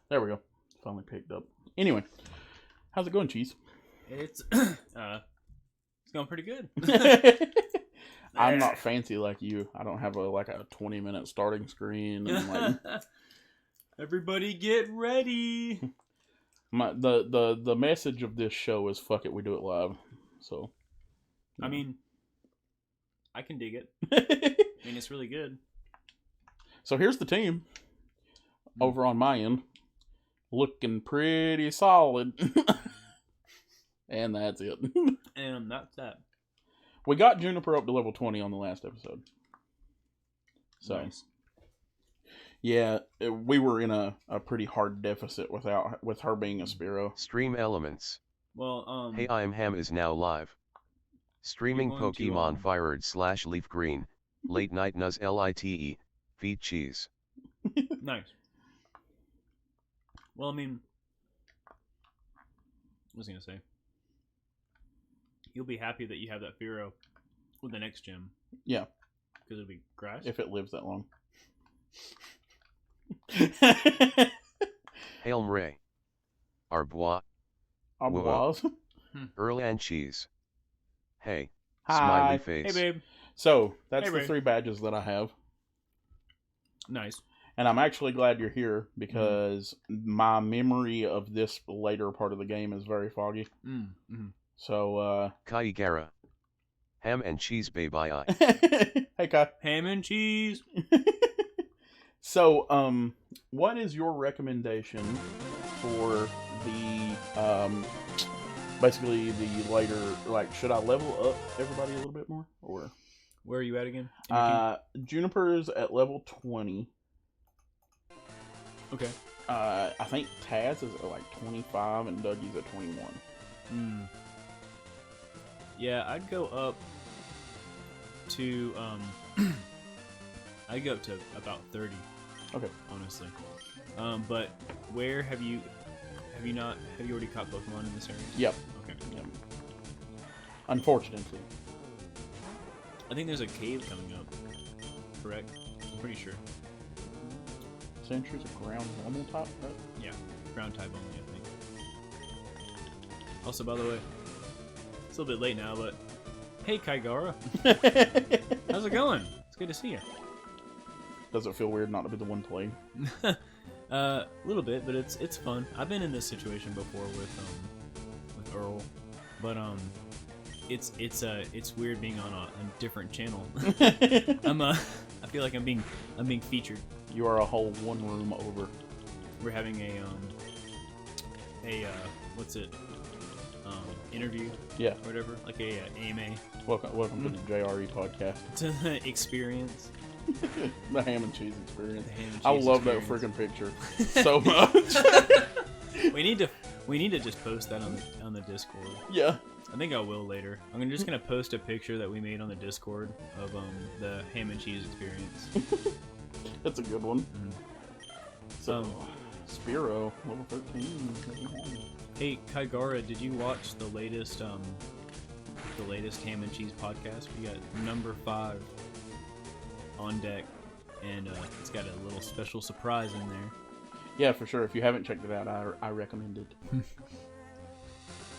There we go. Finally picked up. Anyway, how's it going, Cheese? It's going pretty good. I'm not fancy like you. I don't have a 20-minute starting screen and Everybody get ready. the message of this show is fuck it, we do it live. So I mean, I can dig it. I mean, it's really good. So here's the team over on my end, looking pretty solid. And that's it. And that's that. We got Juniper up to level 20 on the last episode. So, nice. Yeah, we were in a pretty hard deficit with her being a Spearow. Stream elements. Well, Hey, I'm Ham is now live. Streaming Pokemon Fired / LeafGreen, Late Night Nuz Lite, Feed Cheese. Nice. Well, I mean, what was I going to say? You'll be happy that you have that Fearow with the next gym. Yeah. Because it'll be grass. If it lives that long. Hail Mray. Arbois. Arbois. Earl and Cheese. Hey. Hi. Smiley face. Hey, babe. So, that's Hey, the Ray. 3 badges that I have. Nice. And I'm actually glad you're here because my memory of this later part of the game is very foggy. Mm-hmm. So, Kaigara. Ham and Cheese babe I. Hey, Kai. Ham and cheese. So, what is your recommendation for the, basically the later, should I level up everybody a little bit more, or? Where are you at again? Juniper's at level 20. Okay. I think Taz is at 25 and Dougie's at 21. Yeah, I'd go up to I'd go up to about 30. Okay. Honestly. But where have you already caught Pokemon in this area? Yep. Okay. Yep. Unfortunately. I think there's a cave coming up. Correct? I'm pretty sure. Sentry's a ground normal type, right? Yeah. Ground type only, I think. Also, by the way, it's a little bit late now, but hey, Kaigara. How's it going? It's good to see you. Does it feel weird not to be the one playing? A little bit, but it's fun. I've been in this situation before with Earl, but it's weird being on a different channel. I feel like I'm being featured. You are a whole one room over. We're having a what's it? Interview. Yeah. Or whatever, like a AMA. Welcome to the JRE podcast. To the experience. The ham and cheese experience. The ham and cheese I love experience. that freaking picture so much. We need to just post that on the Discord. Yeah. I think I will later. I'm just gonna post a picture that we made on the Discord of the ham and cheese experience. That's a good one. So, Um, Spearow, level 13. Hey, Kaigara, did you watch the latest ham and cheese podcast? We got number 5 on deck, and it's got a little special surprise in there. Yeah, for sure. If you haven't checked it out, I recommend it.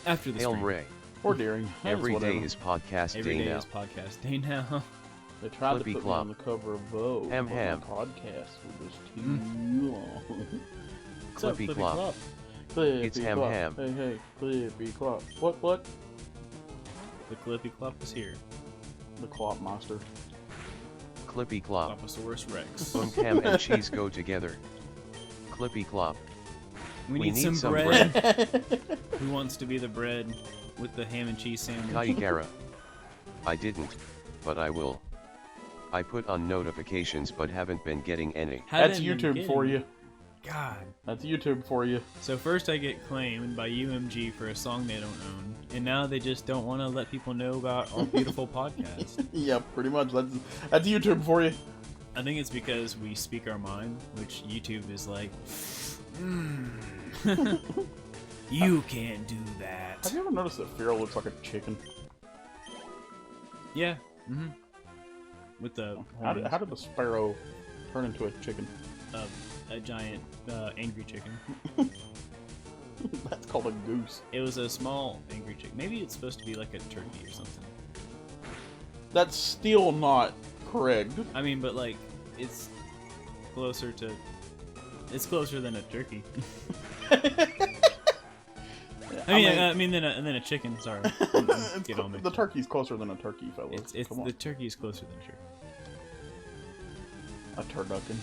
After the Hail Mray. Or during. Every day is podcast Every day day now. is podcast day now. They tried Clippy to put clop. me on the cover of Vogue. Ham but ham. my podcast was just too long. What's up, Clippy clop. Clippy It's ham clop. ham. Hey, Clippy clop. What? The Clippy Clop is here. The Clop Monster. Clippy clop. Cloposaurus Rex. Ham and cheese go together. Clippy clop. We need some bread. Who wants to be the bread with the ham and cheese sandwich? Kaigara. I didn't, but I will. I put on notifications but haven't been getting any. That's YouTube for you. God. That's YouTube for you. So first I get claimed by UMG for a song they don't own, and now they just don't want to let people know about our beautiful podcast. Yeah, pretty much. That's YouTube for you. I think it's because we speak our mind, which YouTube is like, you can't do that. Have you ever noticed that Fearow looks like a chicken? Yeah. Mm-hmm. With the How did the Sparrow turn into a chicken? a giant angry chicken. That's called a goose. It was a small angry chicken. Maybe it's supposed to be like a turkey or something. That's still not correct. I mean, but like, it's closer to... It's closer than a turkey. I mean, than a chicken. Sorry, get on me. The turkey's closer than a turkey, fellas. It's the turkey is closer than a turkey. A turducken.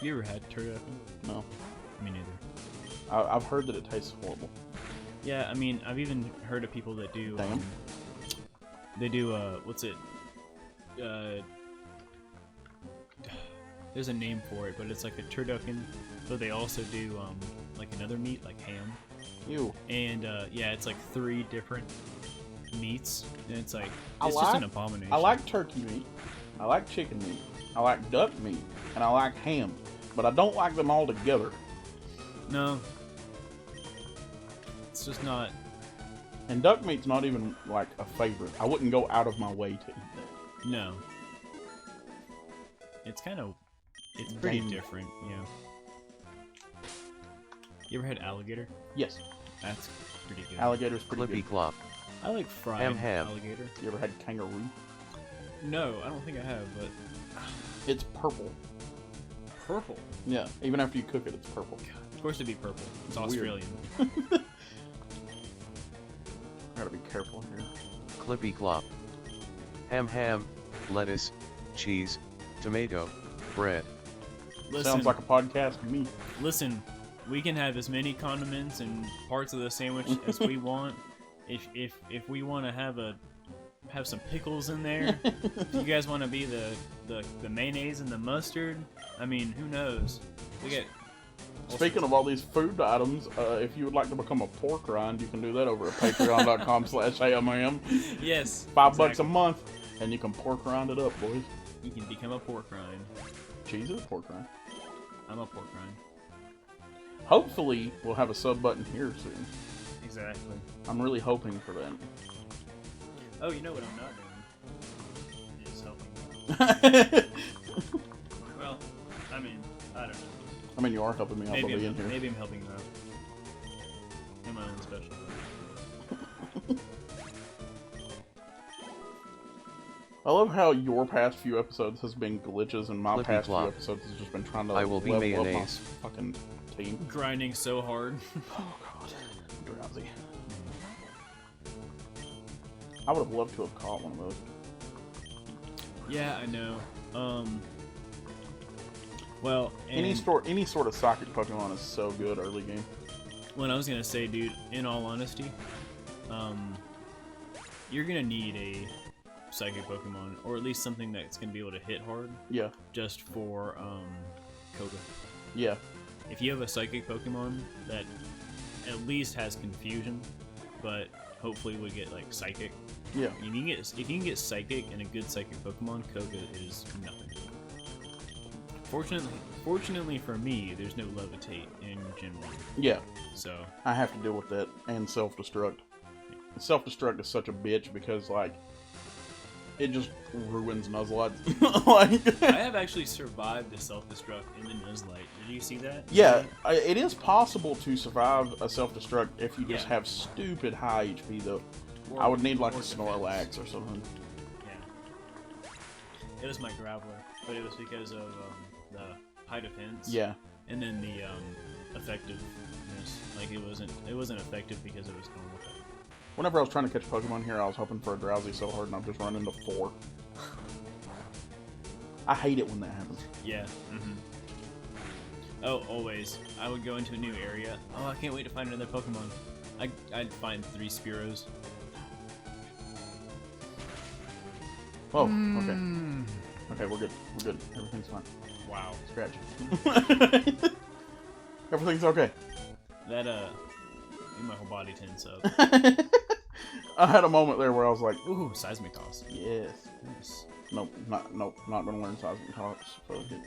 You ever had turducken? No. Me neither. I've heard that it tastes horrible. Yeah, I mean, I've even heard of people that do. Damn. They do. What's it? There's a name for it, but it's like a turducken. But they also do like another meat, like ham. Ew. And yeah, it's like 3 different meats, and it's like Just an abomination. I like turkey meat. I like chicken meat. I like duck meat, and I like ham, but I don't like them all together. No, it's just not. And duck meat's not even like a favorite. I wouldn't go out of my way to eat that. No, it's pretty Dang. different, yeah. You ever had alligator? Yes, That's pretty good. alligator's pretty Clippy good. clop. I like fried Ham. alligator. You ever had kangaroo? No, I don't think I have, but It's purple. purple. Yeah, even after you cook it, it's purple. Of course, it'd be purple. It's Weird. Australian. Gotta be careful here. Clippy clop. Ham, lettuce, cheese, tomato, bread. Listen, Sounds like a podcast to me. listen, we can have as many condiments and parts of the sandwich as we want. If we want to have some pickles in there, if you guys want to be the mayonnaise and the mustard, I mean, who knows? We get. Speaking of all these food items, if you would like to become a pork rind, you can do that over at patreon.com/AMM. Yes, $5 a exactly. month, and you can pork rind it up, boys. You can become a pork rind. Cheese is a pork rind. I'm a pork rind. Hopefully, we'll have a sub button here soon. Exactly. I'm really hoping for that. Oh, you know what I'm not doing? Is helping. Well, I mean, I don't know. I mean, you are helping me out by being here. Maybe I'm helping you out. In my own special way. I love how your past few episodes has been glitches, and my Flippy past few flop. episodes has just been trying to I will be level up my mayonnaise. fucking team. Grinding so hard. Oh god, drowsy. I would have loved to have caught one of those. Yeah, I know. Well, Any sort of psychic Pokemon is so good early game. what I was gonna say, dude, in all honesty, you're gonna need a psychic Pokemon, or at least something that's gonna be able to hit hard, Yeah, just for Koga. yeah, If you have a psychic Pokemon that at least has confusion, but hopefully would get like psychic. yeah. If you can get psychic and a good psychic Pokemon, Koga is nothing. Fortunately for me, there's no levitate in Gen 1, Yeah, so I have to deal with that and self-destruct. Self-destruct is such a bitch because, like, it just ruins Nuzlocke. Like, I have actually survived the self-destruct in the Nuzlite. Did you see that? yeah, it is possible to survive a self-destruct if you just Yeah. have stupid high HP, though. Or- I would need, like, or a defense. Snorlax or something. Yeah. It was my Graveler, but it was because of the high defense. Yeah, And then the effectiveness. Like it wasn't effective because it was normal. whenever I was trying to catch Pokemon here, I was hoping for a Drowsy so hard, and I've just run into 4. I hate it when that happens. Yeah. Oh, always. I would go into a new area. Oh, I can't wait to find another Pokemon. I'd find 3 Spearows. Oh, okay. Okay, we're good. We're good. Everything's fine. Wow. Scratch. Everything's okay. That made my whole body tense up. I had a moment there where I was like, Ooh, seismic toss. yes. Nice. Nope, not gonna learn seismic toss. Fuck it.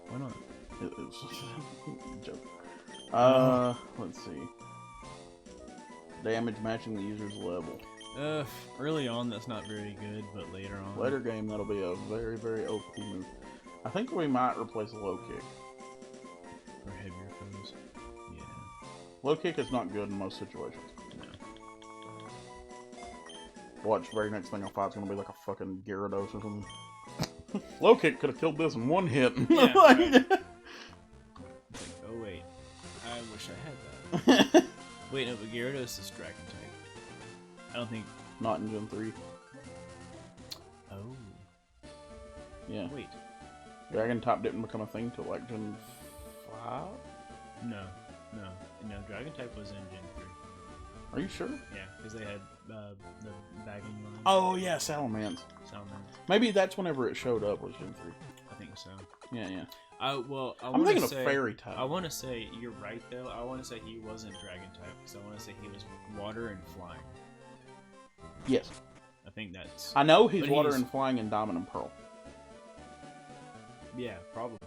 Why not? It's just a joke. Let's see. Damage matching the user's level. Early on that's not very good, but later on. Later game, that'll be a very, very OP move. I think we might replace low kick. Or heavier foes. Yeah. Low kick is not good in most situations. No. Watch, very next thing I fight's gonna be like a fucking Gyarados or something. Low kick could have killed this in one hit. Yeah, right. It's like, oh wait, I wish I had that. Wait, no, but Gyarados is Dragon type. I don't think. Not in Gen 3. Oh. Yeah. Wait. Dragon type didn't become a thing till like Gen 5? No. Dragon type was in Gen 3. Are you sure? Yeah, because they had the bagging line. Oh yeah, Salamence. Salamence. Maybe that's whenever it showed up was Gen 3. I think so. Yeah, yeah. I'm thinking of Fairy type. I want to say you're right though. I want to say he wasn't Dragon type because I want to say he was water and flying. Yes. I think that's. I know he's but water he's- and flying in Diamond and Pearl. Yeah, probably.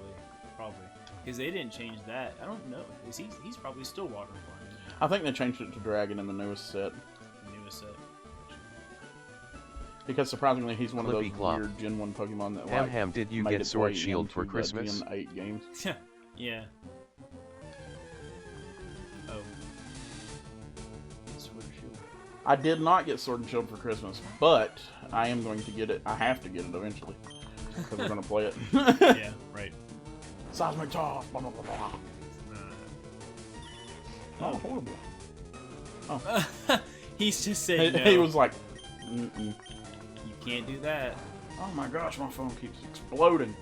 Because they didn't change that. I don't know. He's probably still water and flying. I think they changed it to Dragon in the newest set. The newest set. Because surprisingly, he's one of those Flippy Clop. weird Gen 1 Pokemon that Ham like, Ham, did you made get its Sword way Shield for into the Christmas? Gen 8 games. Yeah. Oh. Sword Shield. I did not get Sword and Shield for Christmas, but I am going to get it. I have to get it eventually. Because we're going to play it. Yeah, right. Seismic Toss, blah, blah, blah, blah. Oh, horrible. He's just saying no. He was like, mm-mm. You can't do that. Oh my gosh, my phone keeps exploding.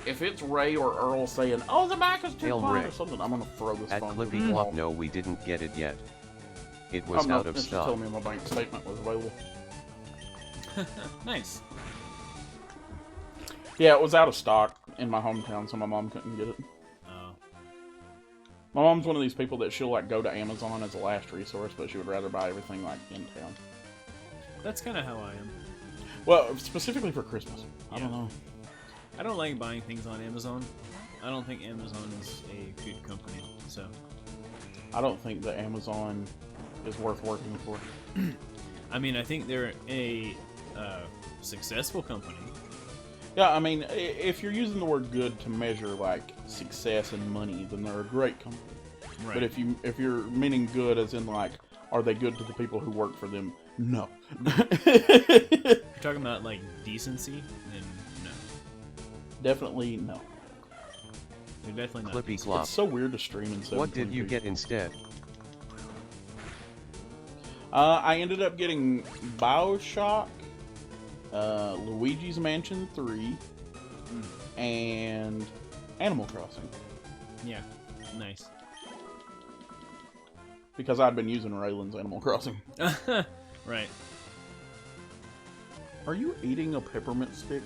If it's Ray or Earl saying, oh, the mic is too Hail quiet Ray. or something, I'm going to throw this At phone. Flippy through the Clop, wall. no, we didn't get it yet. It Oh, was no, out of it's just stock. telling me my bank statement was available. Nice. Yeah, it was out of stock in my hometown, so my mom couldn't get it. Oh. My mom's one of these people that she'll like go to Amazon as a last resource, but she would rather buy everything like in town. That's kind of how I am. Well, specifically for Christmas. I don't know. I don't like buying things on Amazon. I don't think Amazon is a good company, so. I don't think that Amazon is worth working for. I mean, I think they're a successful company. Yeah, I mean, if you're using the word good to measure like success and money, then they're a great company. Right. But if you're meaning good as in like, are they good to the people who work for them? No. If you're talking about like decency, then no. Definitely no. They're definitely not. Flippy decent. Clop. It's so weird to stream in 720p. What did you get instead? I ended up getting BioShock, Luigi's Mansion 3, and Animal Crossing. Yeah. Nice. Because I'd been using Raylan's Animal Crossing. Right. Are you eating a peppermint stick?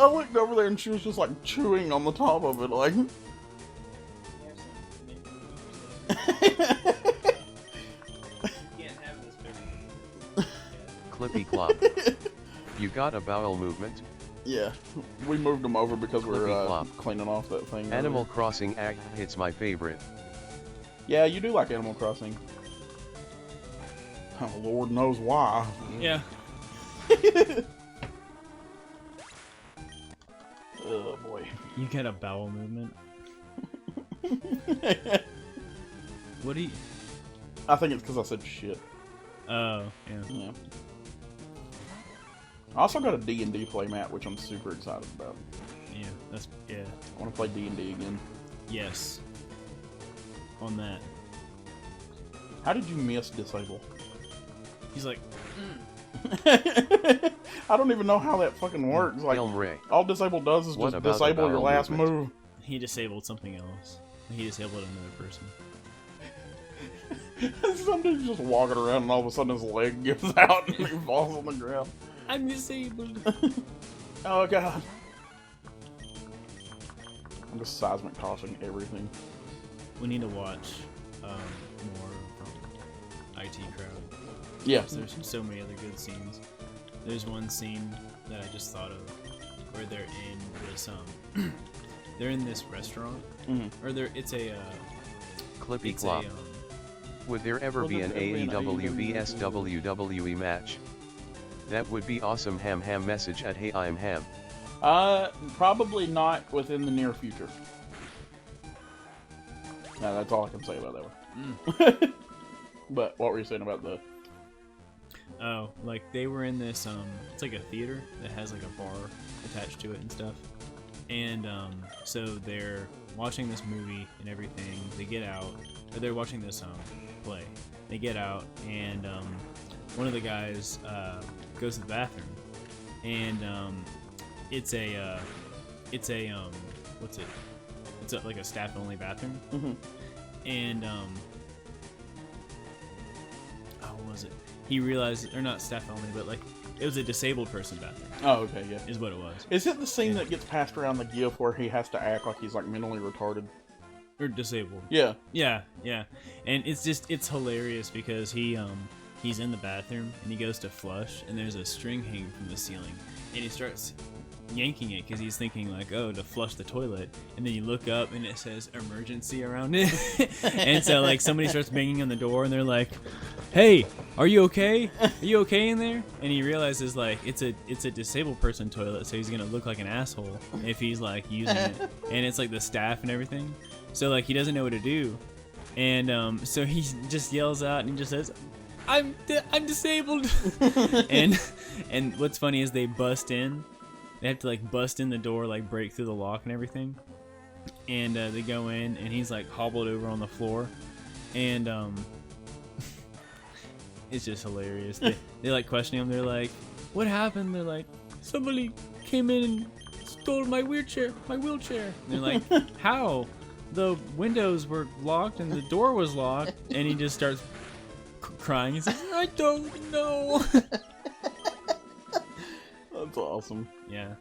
I looked over there and she was just like chewing on the top of it, like. Clippy Clop. You got a bowel movement? Yeah, we moved them over because we're Clippy Clop. cleaning off that thing. Animal earlier. Crossing act hits my favorite. Yeah, you do like Animal Crossing. Oh, Lord knows why. Yeah. Oh boy. You get a bowel movement. What do you? I think it's because I said shit. Oh, yeah. Yeah. I also got a D&D playmat, which I'm super excited about. Yeah, yeah. I want to play D&D again. Yes. On that. How did you miss disable? He's like, I don't even know how that fucking works. Like, Hail Ray. all disable does is What just about disable the your bowel last movement? move. he disabled something else. He disabled another person. Some dude's just walking around and all of a sudden his leg gives out and he falls on the ground. I'm disabled. Oh god. I'm just seismic tossing everything. We need to watch more from IT Crowd. Yeah. There's so many other good scenes. There's one scene that I just thought of where they're in this they're in this restaurant, Mhm. or it's a Clippy It's clop. Would there ever Would be an there ever be an AEW AEW vs WWE match? That would be awesome. Ham ham message at Hey I'm Ham. Probably not within the near future. No, that's all I can say about that one. But what were you saying about the... Oh, like they were in this, it's like a theater that has like a bar attached to it and stuff. And, so they're watching this movie and everything. They get out, or they're watching this, play. They get out, and, one of the guys, goes to the bathroom. And, it's a, what's it? It's like a staff-only bathroom. Mm-hmm. And, what was it? He realized, or not staff only, but like it was a disabled person's bathroom. Oh, okay, yeah. Is what it was. Is it the scene that gets passed around the GIF where he has to act like he's like mentally retarded? Or disabled. Yeah. Yeah. And it's hilarious because he's in the bathroom and he goes to flush and there's a string hanging from the ceiling and he starts yanking it because he's thinking like, oh, to flush the toilet, and then you look up and it says emergency around it. And so like somebody starts banging on the door and they're like, hey, are you okay? Are you okay in there? And he realizes like it's a disabled person toilet, so he's gonna look like an asshole if he's like using it, and it's like the staff and everything, so like he doesn't know what to do, and so he just yells out and he just says, I'm disabled. and what's funny is they bust in. They have to like bust in the door, like break through the lock and everything. And they go in, and he's like hobbled over on the floor, and it's just hilarious. They like questioning him. They're like, "What happened?" They're like, "Somebody came in and stole my wheelchair." And they're like, "How? The windows were locked and the door was locked." And he just starts crying. He says, "I don't know." That's awesome. Yeah,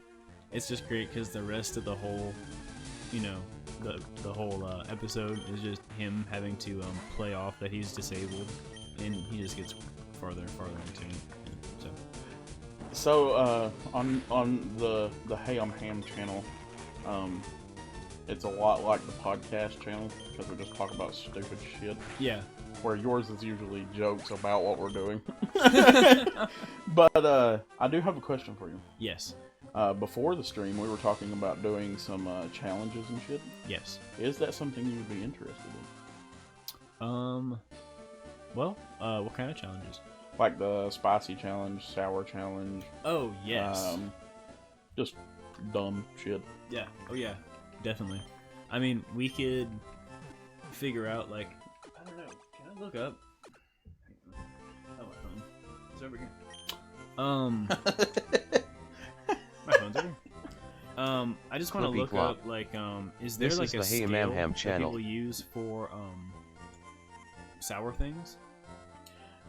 it's just great because the rest of the whole, the whole episode is just him having to play off that he's disabled, and he just gets farther and farther into it. So on the Hey I'm Ham channel, it's a lot like the podcast channel because we just talk about stupid shit. Yeah. Where yours is usually jokes about what we're doing. But I do have a question for you. Yes. Before the stream, we were talking about doing some challenges and shit. Yes. Is that something you would be interested in? Well, what kind of challenges? Like the spicy challenge, sour challenge. Oh, yes. Just dumb shit. Yeah. Oh, yeah. Definitely. I mean, we could figure out, like, I don't know. Can I look up? Oh, my phone. It's over here. My phone's over here. I just want to look up, like, is there, This like, is a the Hey scale Mam Ham that channel. people use for, sour things?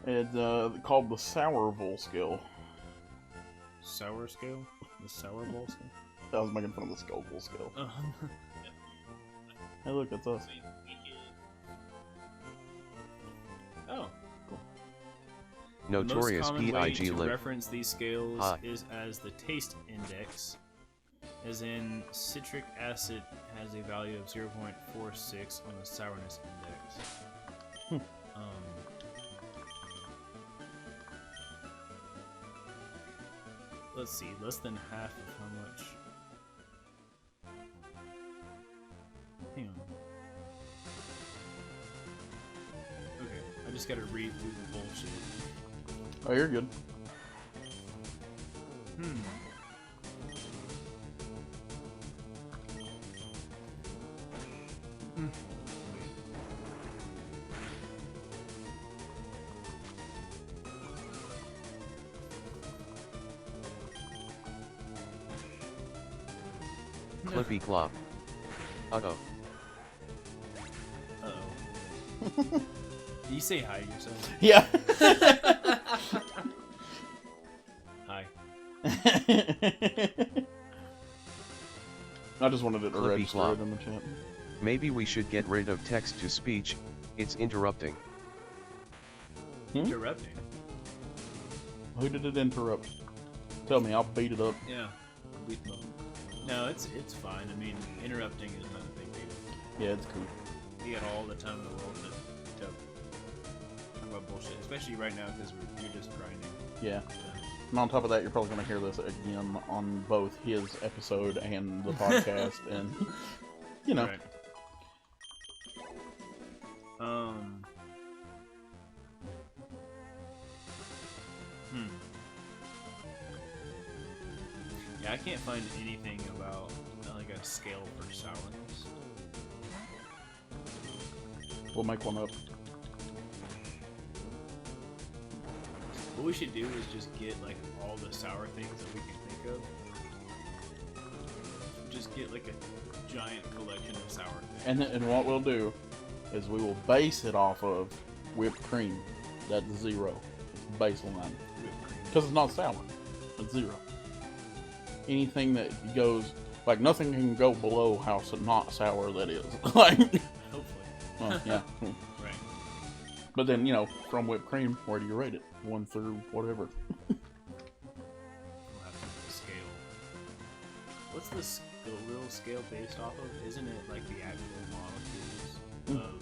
It's called the Sourville scale. Sour scale? The sour bowl scale? I was making fun of the Scoville scale. Hey, look, it's us. Oh, cool. Notorious the most common way PIG to live. reference these scales Hi. is as the taste index, as in citric acid has a value of 0.46 on the sourness index. Let's see, less than half of how much. Hang on. Okay, I just gotta read through the bullshit. Oh, you're good. Clippy clop. Uh-oh. Uh-oh. Did you say hi to yourself? Yeah. Hi. I just wanted it to Clippy register clop. it in the chat. Maybe we should get rid of text-to-speech, it's interrupting. Interrupting? Who did it interrupt? Tell me, I'll beat it up. Yeah. Beat them up. No, it's fine. I mean, interrupting is not a big deal. Yeah, it's cool. you got all the time in the world to talk about bullshit, especially right now because you're just grinding. Yeah. And on top of that, you're probably going to hear this again on both his episode and the podcast, and, you know. Right. Yeah, I can't find anything about like a scale for sourness. We'll make one up. What we should do is just get like all the sour things that we can think of. Just get like a giant collection of sour things. And what we'll do is we will base it off of whipped cream. That's 0. It's baseline. Because it's not sour. It's 0. Anything that goes, like nothing can go below how not sour that is. Like, Hopefully. well, yeah. Right. But then, you know, from whipped cream, where do you rate it? 1 through whatever. We'll have to do a scale. What's the little scale based off of? Isn't it like the actual molecules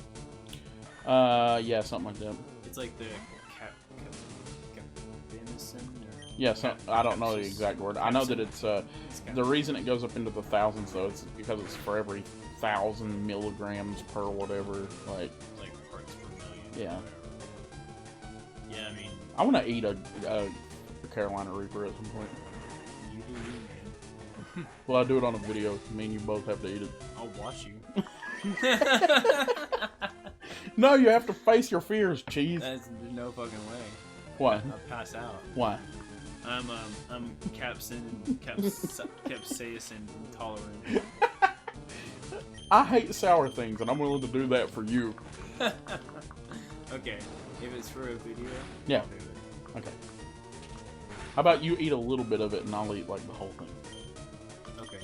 of... Yeah, something like that. It's like the capsaicin or... Yeah, I don't know the exact word. I know that it's, the reason it goes up into the thousands, though, it's because it's for every 1,000 milligrams per whatever, like parts per million. Yeah. Or whatever. Yeah, I mean... I want to eat a Carolina Reaper at some point. You do you, man. Well, I'll do it on a video. Me and you both have to eat it. I'll watch you. No, you have to face your fears, cheese. There's no fucking way. Why? I'll pass out. Why? I'm capsaicin intolerant. I hate sour things, and I'm willing to do that for you. Okay, if it's for a video, Yeah. I'll do it. Okay. How about you eat a little bit of it, and I'll eat, like, the whole thing? Okay.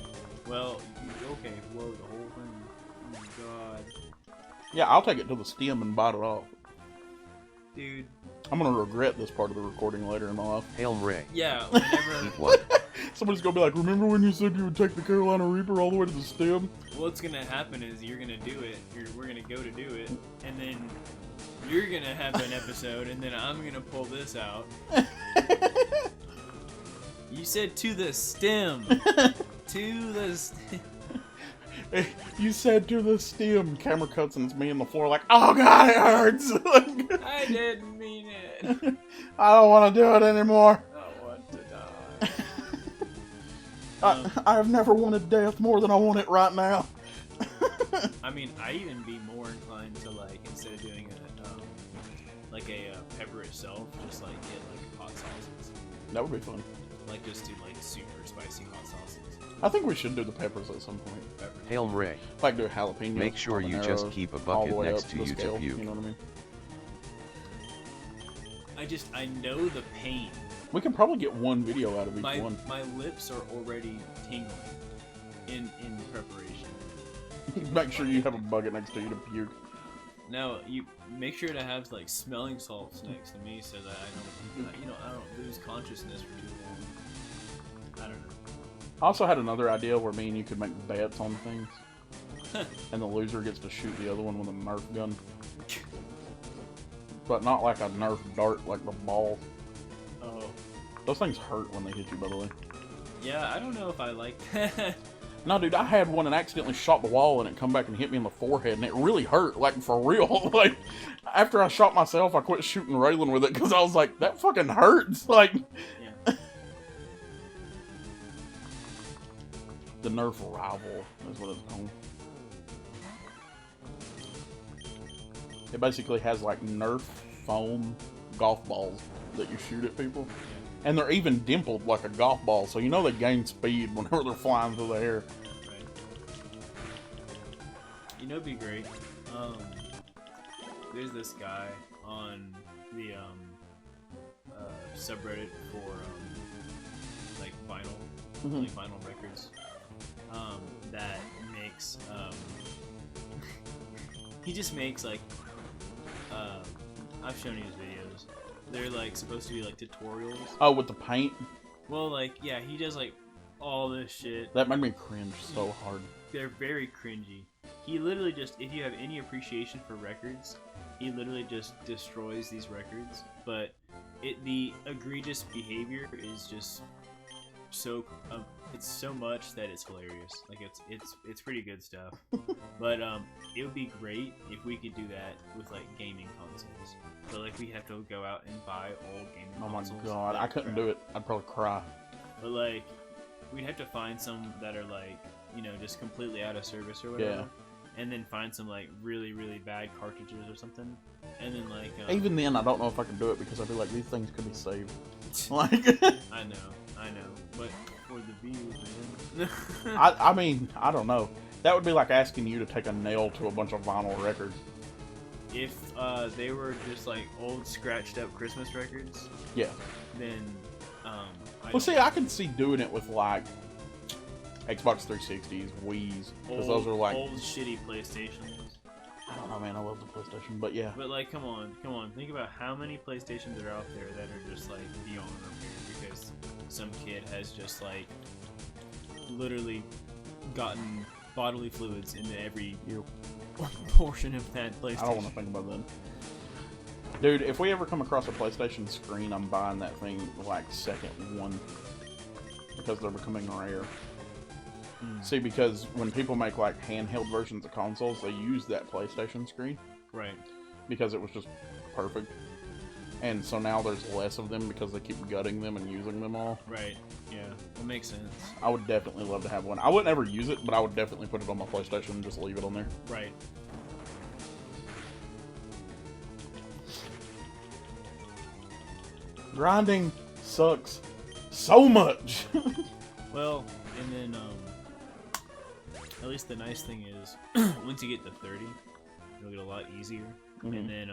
Well, okay, whoa, the whole thing. Oh my god. Yeah, I'll take it to the stem and bite it off. Dude. I'm gonna regret this part of the recording later in my life. Hail Ray. Yeah, whenever... Eat one. Somebody's gonna be like, remember when you said you would take the Carolina Reaper all the way to the stem? What's gonna happen is you're gonna do it, we're gonna go to do it, and then you're gonna have an episode, and then I'm gonna pull this out. You said to the stem. To the stem. You said to the stem. Camera cuts and it's me on the floor like, oh god, it hurts. I didn't mean it. I don't want to do it anymore. I want to die. I've never wanted death more than I want it right now. I mean, I even be more inclined to like, instead of doing a pepper itself, just like get like hot sauces. That would be fun. Like just do like super spicy hot sauces. I think we should do the peppers at some point. Pepper. Hail Ray. Like do jalapeno. Make sure you just keep a bucket next to you to scale, view. You know what I mean? I know the pain. We can probably get one video out of each one. My lips are already tingling in preparation. Make sure you have a bucket next to you to puke. No, you make sure to have like smelling salts next to me so that I don't lose consciousness for too long. I don't know. I also had another idea where me and you could make bets on things. And the loser gets to shoot the other one with a Nerf gun. But not like a Nerf dart, like the ball. Oh. Those things hurt when they hit you, by the way. Yeah, I don't know if I like that. No, dude, I had one and accidentally shot the wall and it come back and hit me in the forehead and it really hurt, like for real. Like, after I shot myself, I quit shooting Raylan with it because I was like, that fucking hurts. Like, Yeah. The Nerf Rival is what it's called. It basically has like Nerf foam golf balls that you shoot at people. And they're even dimpled like a golf ball, so you know they gain speed whenever they're flying through the air. Right. You know, it'd be great. There's this guy on the subreddit for like vinyl, like vinyl records. That makes he just makes like I've shown you his videos. They're like supposed to be like tutorials. Oh, with the paint? Well, like yeah, he does like all this shit. That made me cringe so hard. They're very cringy. he literally just, if you have any appreciation for records, he literally just destroys these records. But the egregious behavior is just so it's so much that it's hilarious. Like it's pretty good stuff. But it would be great if we could do that with like gaming consoles. But like we have to go out and buy old gaming consoles. Oh my god, I couldn't do it. I'd probably cry. But like we'd have to find some that are like, you know, just completely out of service or whatever. Yeah. And then find some like really, really bad cartridges or something. And then like even then, I don't know if I can do it because I feel like these things could be saved. Like I know, but for the views, man. I mean, I don't know. That would be like asking you to take a nail to a bunch of vinyl records. If they were just like old scratched up Christmas records, Yeah. then Well, see, I can see doing it with like Xbox 360s, Wii's, because those are like old shitty PlayStations. I don't know, man. I love the PlayStation, but yeah. But like, come on. Think about how many PlayStations are out there that are just like beyond repair because some kid has just like literally gotten bodily fluids into every portion of that PlayStation. I don't want to think about that. Dude, if we ever come across a PlayStation screen, I'm buying that thing like second one because they're becoming rare. See, because when people make like handheld versions of consoles, they use that PlayStation screen. Right. Because it was just perfect. And so now there's less of them because they keep gutting them and using them all. Right. Yeah. That makes sense. I would definitely love to have one. I wouldn't ever use it, but I would definitely put it on my PlayStation and just leave it on there. Right. Grinding sucks so much. Well, and then at least the nice thing is once you get to 30, it'll get a lot easier. And then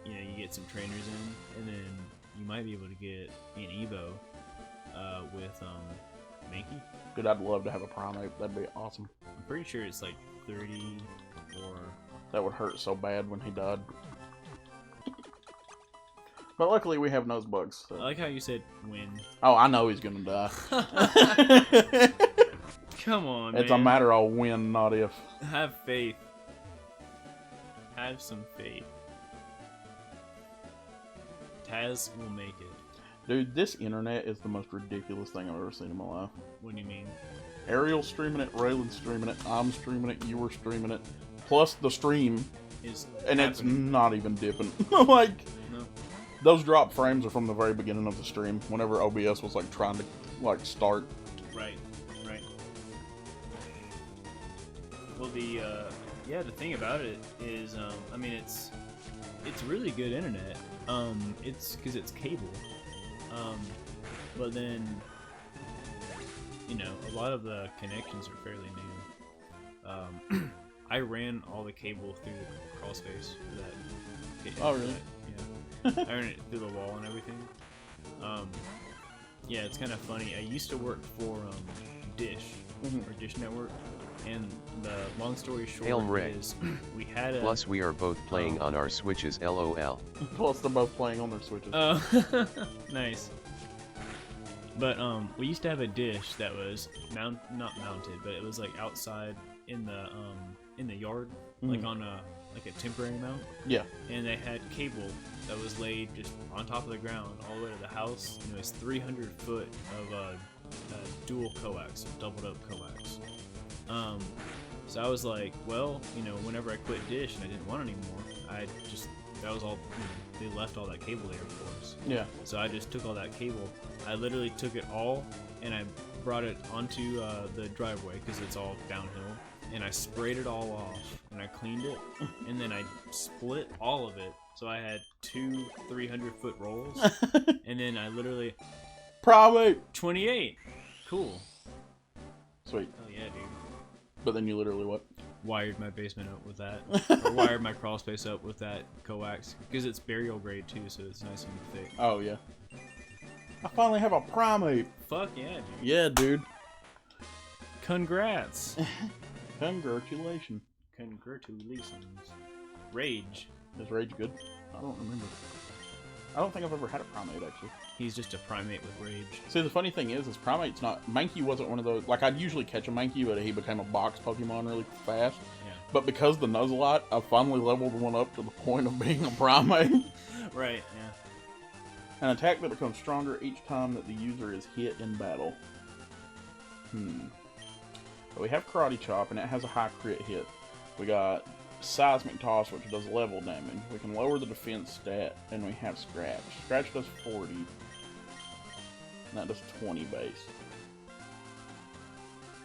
you know, you get some trainers in, and then you might be able to get an Evo with Mankey. Dude, I'd love to have a primate. That'd be awesome. I'm pretty sure it's like 30 or... That would hurt so bad when he died. But luckily we have nose bugs. So. I like how you said when. Oh, I know he's gonna die. Come on, It's man. a matter of when, not if. Have faith. Have some faith. Taz will make it. Dude, this internet is the most ridiculous thing I've ever seen in my life. What do you mean? Ariel's streaming it, Raylan's streaming it, I'm streaming it, you were streaming it, plus the stream, and it's not even dipping. Like, no. Those drop frames are from the very beginning of the stream, whenever OBS was like trying to like start. Right. Well, the thing about it is, I mean, it's really good internet. It's because it's cable. But then, you know, a lot of the connections are fairly new. I ran all the cable through the crawl space for that. Oh, really? Yeah. I ran it through the wall and everything. Yeah, it's kind of funny. I used to work for Dish, or Dish Network, and the long story short is we had a... Plus we are both playing on our Switches, LOL. Plus they're both playing on their Switches. Nice. But we used to have a dish that was not mounted, but it was like outside in the yard, like on a temporary mount. Yeah. And they had cable that was laid just on top of the ground all the way to the house. And it was 300 foot of dual coax, doubled up coax. So I was like, well, you know, whenever I quit Dish and I didn't want it anymore, that was all, you know, they left all that cable there for us. Yeah. So I just took all that cable. I literally took it all and I brought it onto the driveway because it's all downhill. And I sprayed it all off and I cleaned it. And then I split all of it. So I had two 300-foot rolls. And then I literally... Probably 28. Cool. Sweet. Oh yeah, dude. But then you literally what? Wired my basement up with that. Or wired my crawl space up with that coax. Because it's burial grade too, so it's nice and thick. Oh, yeah. I finally have a primate. Fuck yeah, dude. Yeah, dude. Congrats. Congratulations. Congratulations. Rage. Is Rage good? I don't remember. I don't think I've ever had a primate, actually. He's just a primate with rage. See, the funny thing is primate's not... Mankey wasn't one of those... Like, I'd usually catch a Mankey, but he became a box Pokemon really fast. Yeah. But because the Nuzlocke, I finally leveled one up to the point of being a primate. Right, yeah. An attack that becomes stronger each time that the user is hit in battle. So we have Karate Chop, and it has a high crit hit. We got Seismic Toss, which does level damage. We can lower the defense stat, and we have Scratch. Scratch does 40. And that does 20 base.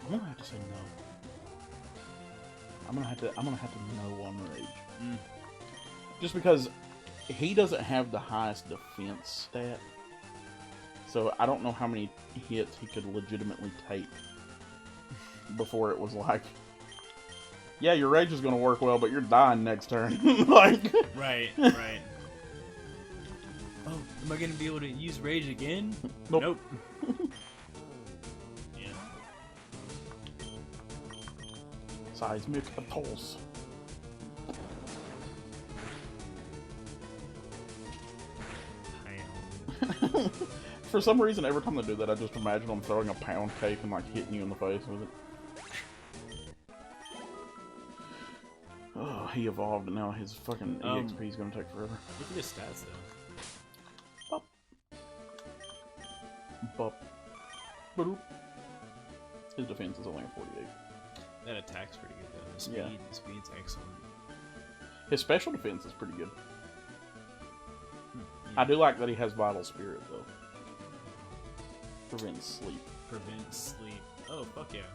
I'm gonna have to say no. I'm gonna have to no on Rage. Just because he doesn't have the highest defense stat. So I don't know how many hits he could legitimately take before it was like, yeah, your rage is gonna work well, but you're dying next turn. Like, right. Oh, am I gonna be able to use rage again? Nope. Yeah. Seismic Toss. For some reason, every time they do that, I just imagine them throwing a pound cake and like hitting you in the face with it. Oh, he evolved, and now his fucking EXP is gonna take forever. Look at his stats though. Bop. Boop. His defense is only a 48. That attack's pretty good though. The speed's excellent. His special defense is pretty good. Yeah. I do like that he has Vital Spirit though. Prevents sleep. Prevents sleep. Oh, fuck yeah.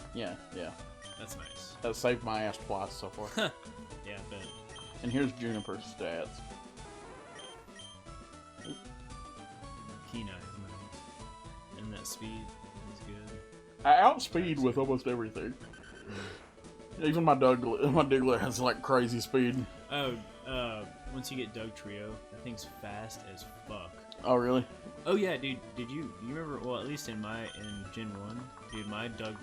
Yeah. That's nice. That saved my ass twice so far. Yeah, I bet. And here's Juniper's stats. Keen Eye is nice. And that speed is good. I outspeed with almost everything. Even my Diglett has like crazy speed. Oh, once you get Doug Trio, that thing's fast as fuck. Oh really? Oh yeah, dude. You remember? Well, at least in Gen 1, dude, my Doug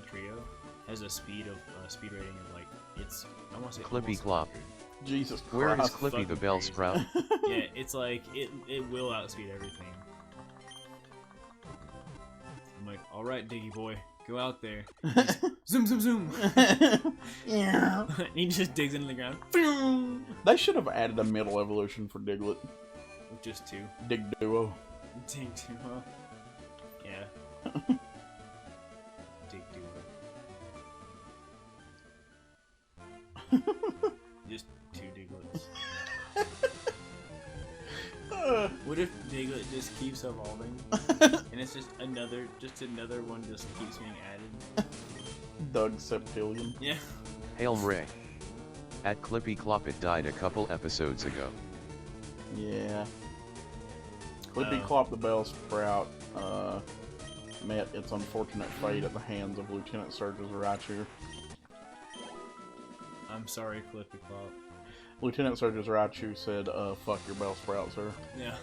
Trio has a speed rating of like I want to say Clippy almost Clop. 100. Jesus Christ. Where is Clippy the fucking Bell crazy. Sprout? Yeah, it's like it will outspeed everything. I'm like, all right, Diggy boy, go out there. Zoom, zoom, zoom. Yeah. And he just digs into the ground. They should have added a middle evolution for Diglett. Just 2. Dig Duo. Dig Duo. Yeah. Dig Duo. Just 2 Diglets. What if Diglett just keeps evolving? And it's just another one just keeps being added? Doug Septillion. Yeah. Hail Ray. At Clippy Clop, it died a couple episodes ago. Yeah. Clippy Clop the Bell Sprout met its unfortunate fate at the hands of Lieutenant Surge's Raichu. I'm sorry, Clippy Clop. Lieutenant Surge's Raichu said, fuck your Bell Sprout, sir. Yeah.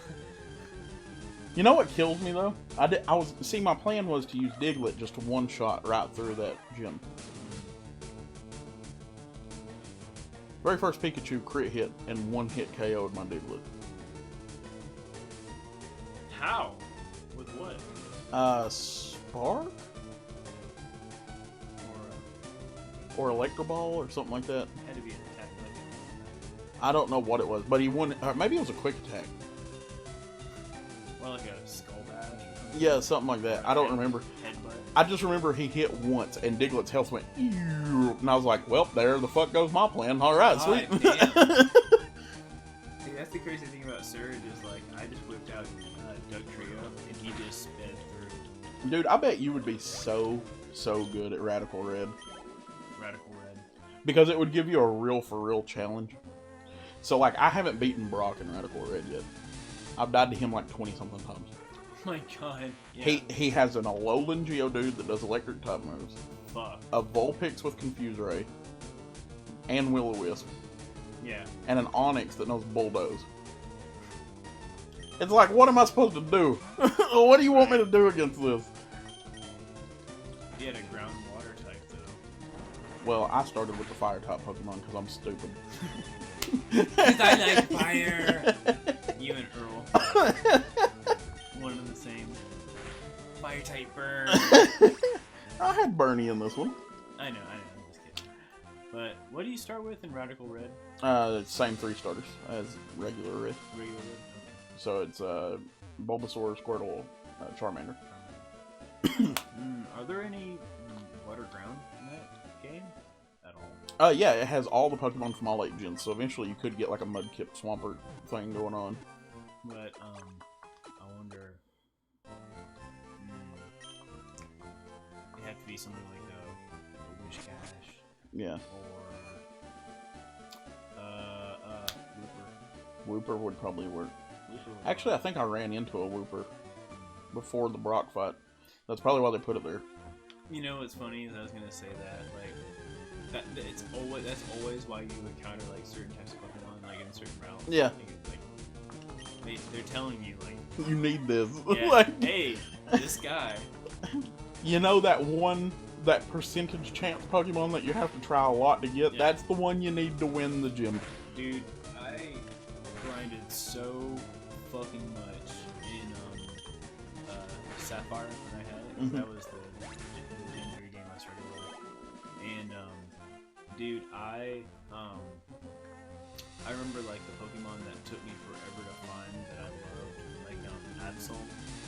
You know what kills me though? My plan was to use Diglett just to one-shot right through that gym. Very first Pikachu crit hit and one hit KO'd my Diglett. How? With what? Spark? Or Electro Ball or something like that. Had to be an attack. I don't know what it was, but he won. Maybe it was a quick attack. Well, like a skull bash. Yeah, something like that. I don't remember. Headbutt. I just remember he hit once, and Diglett's health went, "Ew," and I was like, "Well, there the fuck goes my plan." All right, sweet. Damn. See, that's the crazy thing about Surge is like I just whipped out Doug Trio, and he just sped through. Dude, I bet you would be so good at Radical Red Radical Red. because it would give you a real for real challenge. So like, I haven't beaten Brock in Radical Red yet. I've died to him like 20 something times. Oh my god. Yeah. He has an Alolan Geodude that does electric type moves. Fuck. A Vulpix with Confuse Ray, and Will-O-Wisp, Yeah. and an Onix that knows Bulldoze. It's like, what am I supposed to do? What do you want me to do against this? He had a ground water type though. Well, I started with the fire type Pokemon because I'm stupid. Because I like fire. You and Earl. One and the same. Fire type burn. I had Bernie in this one. I know. I'm just kidding. But what do you start with in Radical Red? Same 3 starters as regular red. Regular Red? So it's Bulbasaur, Squirtle, Charmander. Are there any water ground in that game at all? Yeah, it has all the Pokemon from all 8 gens, so eventually you could get like a Mudkip Swampert thing going on. But, I wonder... It have to be something like a Wish Cache. Yeah. Or, Wooper would probably work. Wooper. Actually, I think I ran into a Wooper before the Brock fight. That's probably why they put it there. You know what's funny is I was gonna say that, like, that's always why you encounter, like, certain types of Pokemon, like, in certain routes. Yeah. Like, they're telling you, like... You need this. Yeah, Like, hey, this guy. you know that percentage chance Pokemon that you have to try a lot to get? Yeah. That's the one you need to win the gym. Dude, I grinded so fucking much in Sapphire when I had it. Mhm. That was the Gen 3 game I started with. And dude, I remember like the Pokemon that took me forever to find that I loved, like Absol.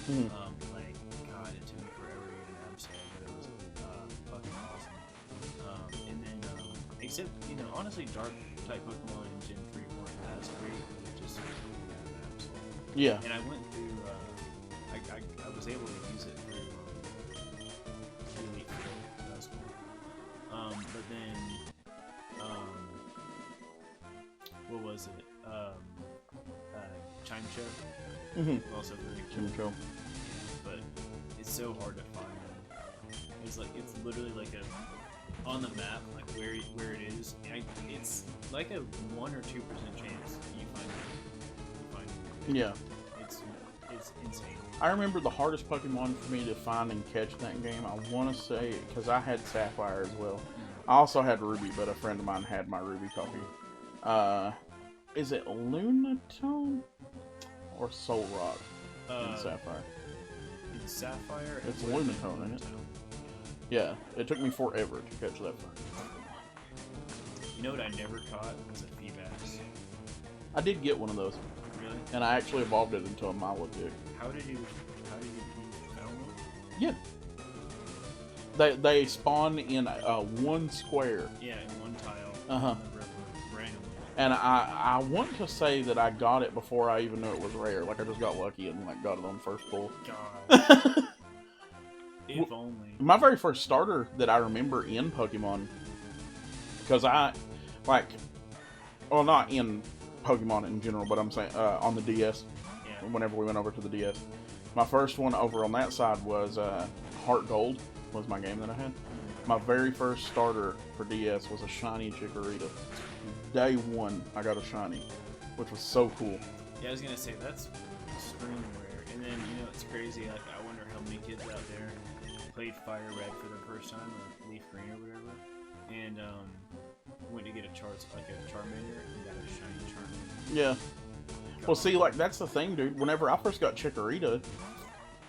Mhm. Like God, it took me forever to get an Absol, but it was fucking awesome. And then except honestly, Dark type Pokemon in Gen 3 weren't as great. It just Absol. Yeah. And I went through. I was able to use it through Elite Four. That was cool. But then, what was it? Chimcho. Mm-hmm. Also really cool. Chimcho. But it's so hard to find them. It's literally like on the map, like where it is. It's like a 1 or 2% chance you find it. Yeah. It's insane. I remember the hardest Pokemon for me to find and catch in that game, I want to say, because I had Sapphire as well. I also had Ruby, but a friend of mine had my Ruby copy. Is it Lunatone or Solrock in Sapphire? In Sapphire, It's Lunatone, isn't it? Yeah, it took me forever to catch that one. You know what I never caught was a Feebas. I did get one of those, Really? and I actually evolved it into a Milotic. How did you found one? Yeah. They spawn in one square. Yeah, in one tile. Uh-huh. Randomly. And I want to say that I got it before I even knew it was rare. Like, I just got lucky and like got it on first pull. God. If only. My very first starter that I remember in Pokemon, because well, not in Pokemon in general, but I'm saying on the DS, Yeah. whenever we went over to the DS. My first one over on that side was Heart Gold, was my game that I had. My very first starter for DS was a shiny Chikorita. Day one, I got a shiny, which was so cool. Yeah, I was gonna say that's extremely rare. And then it's crazy. Like I wonder how many kids out there played Fire Red for the first time, or Leaf Green or whatever, and went to get a Charmander and got a shiny Charmander. Yeah. Well, see, like, that's the thing, dude. Whenever I first got Chikorita,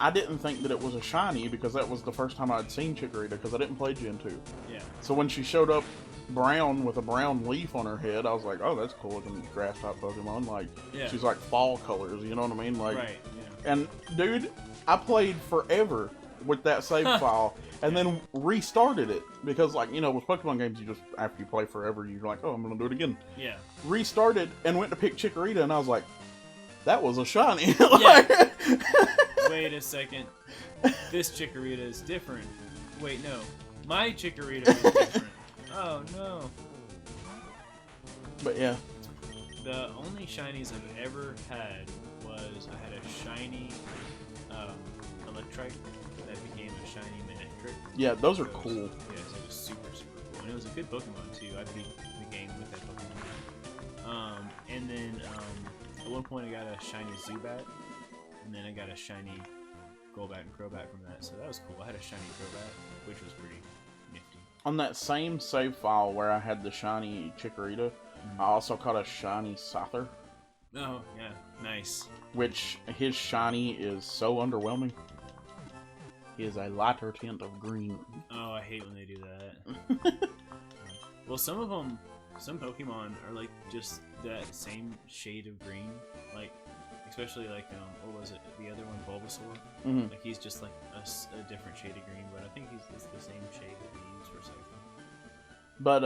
I didn't think that it was a shiny because that was the first time I'd seen Chikorita because I didn't play Gen 2. Yeah. So when she showed up brown with a brown leaf on her head, I was like, oh, that's cool looking grass type Pokemon. Like, Yeah. she's like fall colors, you know what I mean? Like, Right. Yeah. and, dude, I played forever with that save file and then restarted it because, like, with Pokemon games, you just, after you play forever, you're like, oh, I'm going to do it again. Yeah. Restarted and went to pick Chikorita, and I was like, that was a shiny. Yeah. Wait a second. This Chikorita is different. Wait, no. My Chikorita is different. Oh, no. But yeah. The only shinies I've ever had was I had a shiny Electrike that became a shiny Manectric. Yeah, those are cool. Yes, it was super, super cool. And it was a good Pokemon, too. I beat the game with that Pokemon. And then at one point I got a shiny Zubat. And then I got a shiny Golbat and Crobat from that. So that was cool. I had a shiny Crobat, which was pretty nifty. On that same save file where I had the shiny Chikorita, I also caught a shiny Scyther. Oh, yeah. Nice. Which, his shiny is so underwhelming. He is a lighter tint of green. Oh, I hate when they do that. Well, some Pokemon are like just that same shade of green, like especially like what was it? The other one, Bulbasaur. Mm-hmm. Like he's just like a different shade of green, but I think it's the same shade that we use for Cyclone. But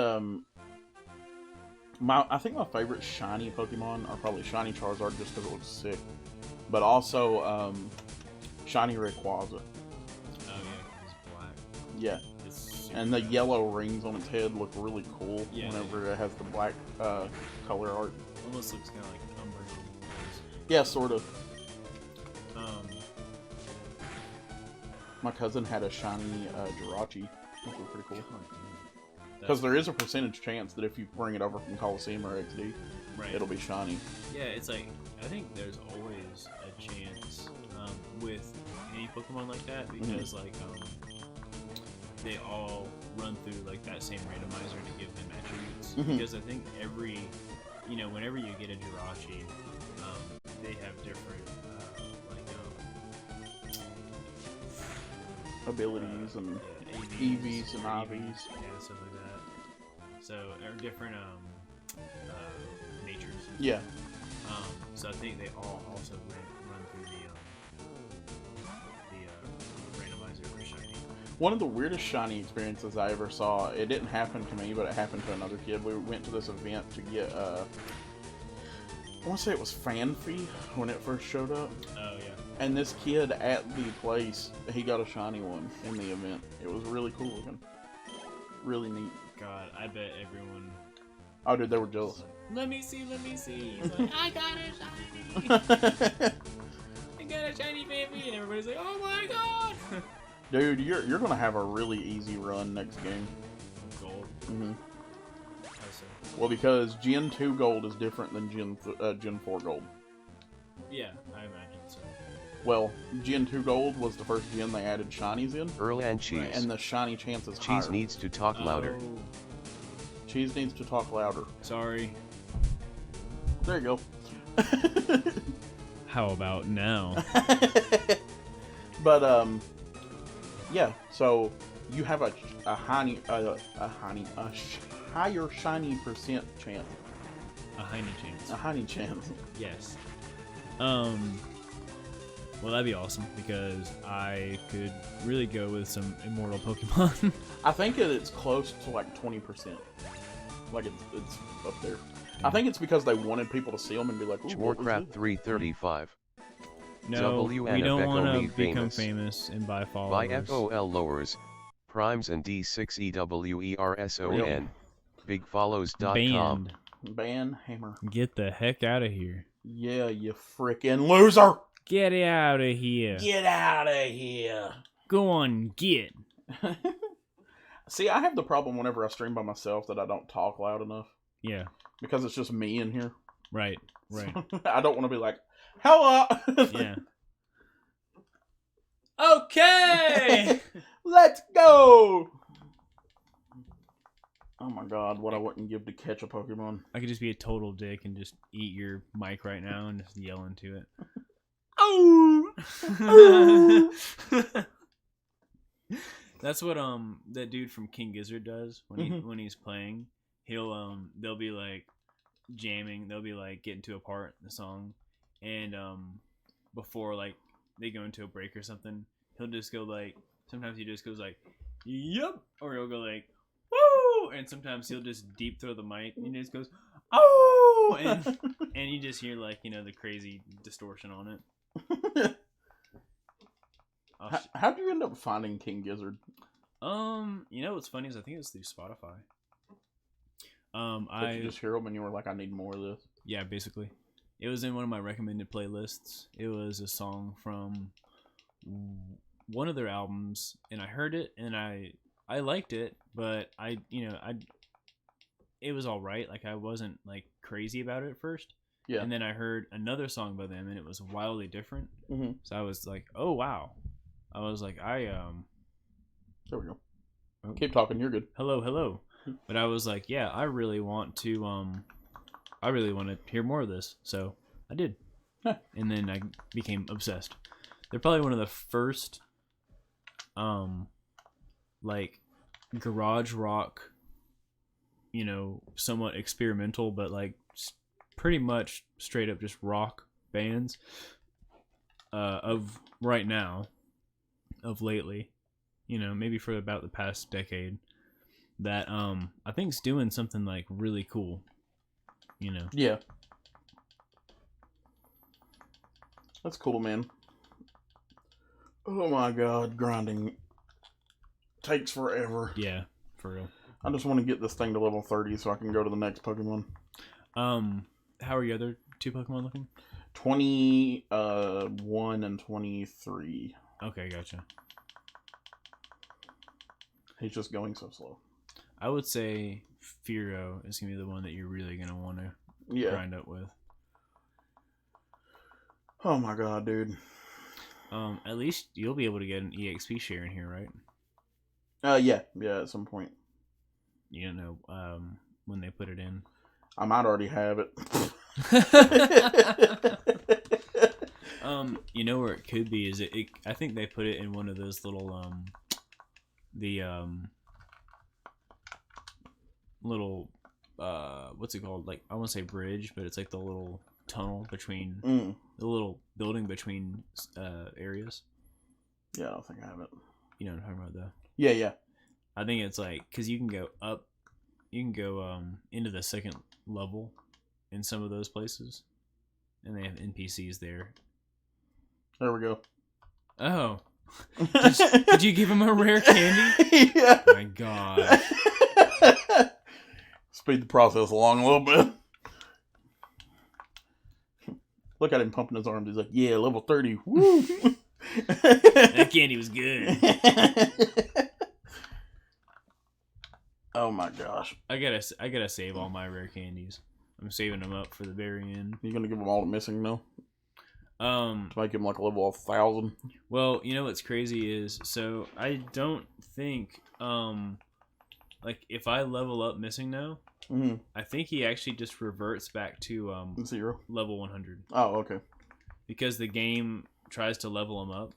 I think my favorite shiny Pokemon are probably Shiny Charizard just because it looks sick, but also Shiny Rayquaza. Oh yeah, it's black. Yeah, It's super and the bad. yellow rings on its head look really cool Yeah, whenever it has the black color art. Almost looks kind of like Umbreon. Yeah, sort of. Um, My cousin had a shiny Jirachi, which was pretty cool. that's- Because there is a percentage chance that if you bring it over from Coliseum or XD, right. it'll be shiny. Yeah, it's like I think there's always a chance with any Pokemon like that because like they all run through like that same randomizer to give them attributes. Because I think whenever you get a Jirachi, they have different Abilities and yeah, EVs and IVs. yeah, stuff like that. So or different natures. Yeah. So I think they all also run through the randomizer for shiny. One of the weirdest shiny experiences I ever saw, it didn't happen to me, but it happened to another kid. We went to this event to get, I want to say it was Fanfy when it first showed up. Oh yeah. And this kid at the place, he got a shiny one in the event. It was really cool looking. Really neat. God, I bet everyone. Oh, dude, they were jealous. Let me see. He's like, I got a shiny. I got a shiny baby, and everybody's like, oh my god. Dude, you're gonna have a really easy run next game. Gold. Mm-hmm. How so? Well, because Gen 2 Gold is different than Gen 4 Gold. Yeah, I imagine so. Well, Gen 2 Gold was the first gen they added shinies in, Earl and Cheese. and the shiny chance is Cheese higher. needs to talk louder. Oh, Cheese needs to talk louder. sorry. There you go. How about now? But yeah. So you have a higher shiny percent chance. A hiney chance. A honey chance. Yes. Well, that'd be awesome because I could really go with some immortal Pokemon. I think it's close to like 20%. Like it's up there. I think it's because they wanted people to see them and be like, "Ooh, what was Warcraft this?" 335. No, W we and don't Becco want to me become famous. famous and buy By followers. FOL lowers. Primes and D6EWERSON. Bigfollows.com. Banned. Ban hammer. Get the heck out of here. Yeah, you frickin' loser. Get out of here. Get out of here. Go on, get. See, I have the problem whenever I stream by myself that I don't talk loud enough Yeah, because it's just me in here. right. I don't want to be like, hello. Yeah. Okay! Let's go. Oh my god, what I wouldn't give to catch a Pokemon. I could just be a total dick and just eat your mic right now and just yell into it. Oh. That's what that dude from King Gizzard does when he's playing. They'll be like jamming, they'll be like getting to a part in the song, and before like they go into a break or something, he'll just go like, sometimes he just goes like, yep, or he'll go like, woo, and sometimes he'll just deep throw the mic and he just goes, oh, and you just hear like, the crazy distortion on it. How'd you end up finding King Gizzard? What's funny is I think it was through Spotify. Did you just hear them and you were like, I need more of this? Yeah, basically. It was in one of my recommended playlists. It was a song from one of their albums, and I heard it, and I liked it, but it was all right. Like, I wasn't, like, crazy about it at first. Yeah. And then I heard another song by them, and it was wildly different. Mm-hmm. So I was like, oh, wow. I was like, There we go. Keep talking, you're good. hello. But I was like, yeah, I really want to hear more of this. So I did. And then I became obsessed. They're probably one of the first, like, garage rock, somewhat experimental, but like pretty much straight up just rock bands of right now, of lately, maybe for about the past decade, that I think's doing something like really cool. Yeah. That's cool, man. Oh my god, grinding takes forever. Yeah, for real. I just want to get this thing to level 30 so I can go to the next Pokemon. How are your other 2 Pokemon looking? 21 and 23. Okay, gotcha. He's just going so slow. I would say Fearow is going to be the one that you're really going to want to grind up with. Oh my god, dude. At least you'll be able to get an EXP share in here, right? Yeah, at some point. You don't know when they put it in. I might already have it. You know where it could be is I think they put it in one of those little little what's it called? Like, I want to say bridge, but it's like the little tunnel between the little building between areas. Yeah, I don't think I have it. You know what I'm talking about, though? Yeah. I think it's like, because you can go up, you can go into the second level in some of those places, and they have NPCs there. There we go. Oh. Did you give him a rare candy? Yeah. Oh my god. Speed the process along a little bit. Look at him pumping his arms. He's like, yeah, level 30. Woo! That candy was good. Oh my gosh. I gotta save all my rare candies. I'm saving them up for the very end. You gonna give them all to missing though? To make him like a level 1,000. Well, you know what's crazy is, so I don't think like if I level up missing now, I think he actually just reverts back to 0 level 100. Oh, okay. Because the game tries to level him up,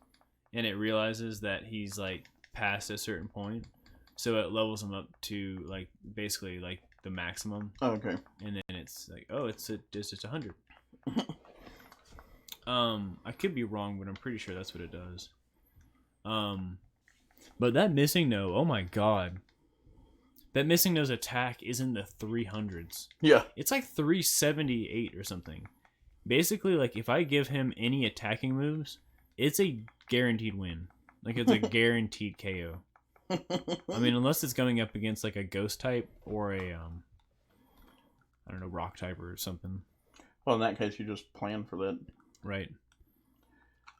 and it realizes that he's like past a certain point, so it levels him up to like basically like the maximum. Oh, okay. And then it's like, oh, it's just 100. I could be wrong, but I'm pretty sure that's what it does. But that missing no, oh my god. That missing no's attack is in the 300s. Yeah. It's like 378 or something. Basically, like, if I give him any attacking moves, it's a guaranteed win. Like, it's a guaranteed KO. I mean, unless it's going up against, like, a ghost type or a, I don't know, rock type or something. Well, in that case, you just plan for that. Right.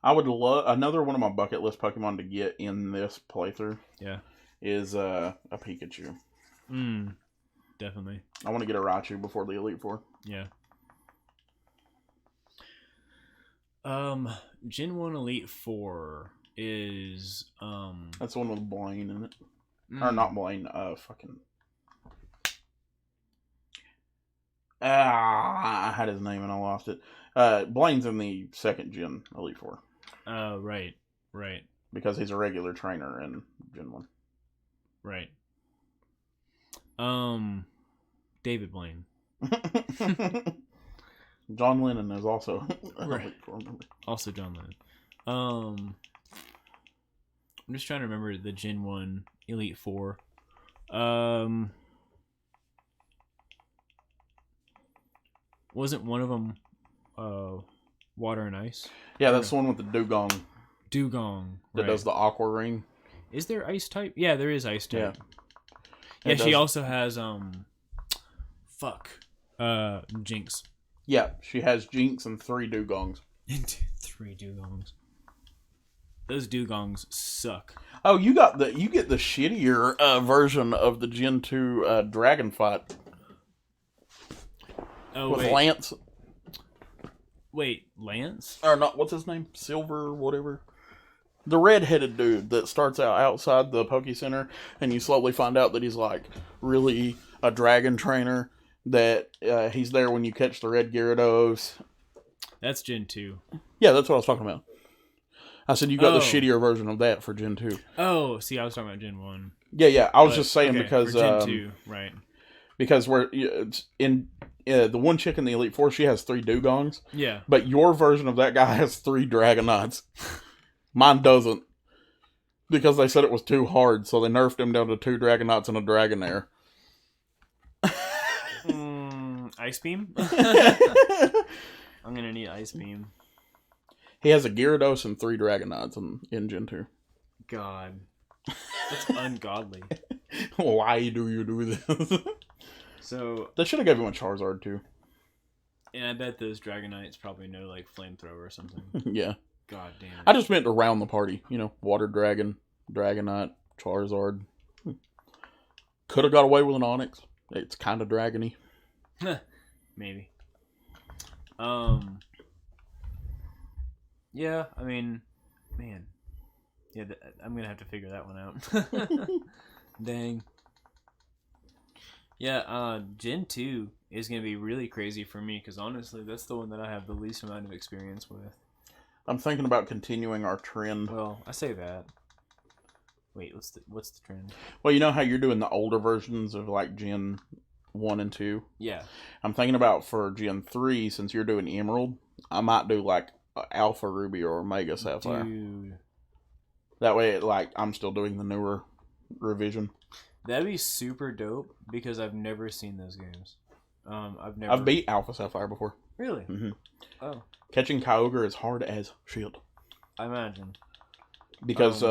I would love another one of my bucket list Pokemon to get in this playthrough. Yeah. Is a Pikachu. Definitely. I want to get a Raichu before the Elite Four. Yeah. Gen 1 Elite 4 is That's the one with Blaine in it. Or not Blaine, fucking I had his name and I lost it. Blaine's in the second Gen Elite Four. Oh, right. Because he's a regular trainer in Gen 1. Right. David Blaine. John Lennon is also right. Also John Lennon. I'm just trying to remember the Gen 1 Elite Four. Wasn't one of them water and ice? Yeah, that's the one with the Dugong. That does the Aqua Ring. Is there ice type? Yeah, there is ice type. Yeah, she also has Jinx. Yeah, she has Jinx and 3 Dugongs. 3 Dugongs. Those Dugongs suck. Oh, you get the shittier version of the Gen 2 Dragon Fight. Oh, with Lance. Wait, Lance? Or not, what's his name? Silver, whatever. The red-headed dude that starts out outside the Poke Center, and you slowly find out that he's like really a dragon trainer, that he's there when you catch the red Gyarados. That's Gen 2. Yeah, that's what I was talking about. I said you got the shittier version of that for Gen 2. Oh, see, I was talking about Gen 1. Yeah, I was just saying because... for Gen 2, right. because in the one chick in the Elite Four, she has 3 dugongs. Yeah. But your version of that guy has 3 Dragonauts. Mine doesn't. Because they said it was too hard, so they nerfed him down to 2 Dragonauts and a Dragonair. Ice Beam? I'm gonna need Ice Beam. He has a Gyarados and 3 Dragonauts in Gen 2. God. That's ungodly. Why do you do this? So... They should have given him a Charizard, too. And I bet those Dragonites probably know, like, Flamethrower or something. Yeah. God damn it. I just meant around the party. You know, Water Dragon, Dragonite, Charizard. Could have got away with an Onix. It's kind of dragony. Maybe. Yeah, I mean, man. Yeah, I'm gonna have to figure that one out. Dang. Yeah, Gen 2 is gonna be really crazy for me, because honestly, that's the one that I have the least amount of experience with. I'm thinking about continuing our trend. Well, I say that. Wait, what's the trend? Well, you know how you're doing the older versions of, like, Gen 1 and 2? Yeah. I'm thinking about for Gen 3, since you're doing Emerald, I might do, like, Alpha Ruby or Omega Sapphire. Dude. That way, I'm still doing the newer revision. That'd be super dope, because I've never seen those games. I've beat Alpha Sapphire before. Really? Mm-hmm. Oh. Catching Kyogre is hard as shit. I imagine. Because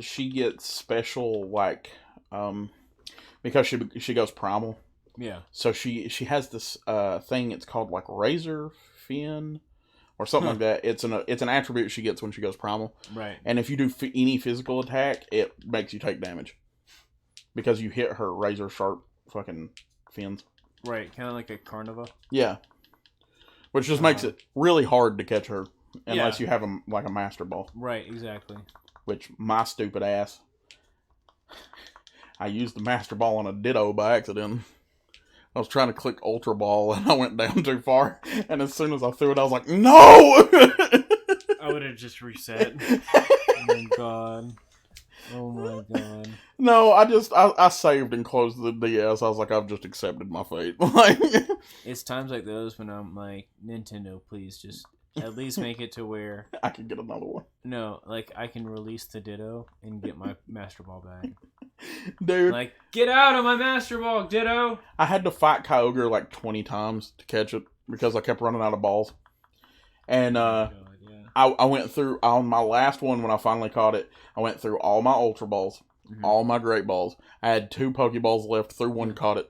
she gets special, like, because she goes primal. Yeah. So she has this thing. It's called, like, Razor Fin or something like that. It's an attribute she gets when she goes primal. Right. And if you do any physical attack, it makes you take damage because you hit her razor sharp fucking fins. Right. Kind of like a Carnivore. Yeah. Which just makes it really hard to catch her unless you have a Master Ball. Right. Exactly. Which my stupid ass, I used the Master Ball on a Ditto by accident. I was trying to click Ultra Ball and I went down too far. And as soon as I threw it, I was like, no! I would have just reset. Oh my god. Oh my god. No, I saved and closed the DS. I was like, I've just accepted my fate. Like, it's times like those when I'm like, Nintendo, please just at least make it to where I can get another one. No, like I can release the Ditto and get my Master Ball back. Dude. Like, get out of my Master Ball, Ditto! I had to fight Kyogre like 20 times to catch it because I kept running out of balls. And I went through, on my last one when I finally caught it, I went through all my Ultra Balls, all my Great Balls. I had 2 Pokeballs left, threw one, caught it.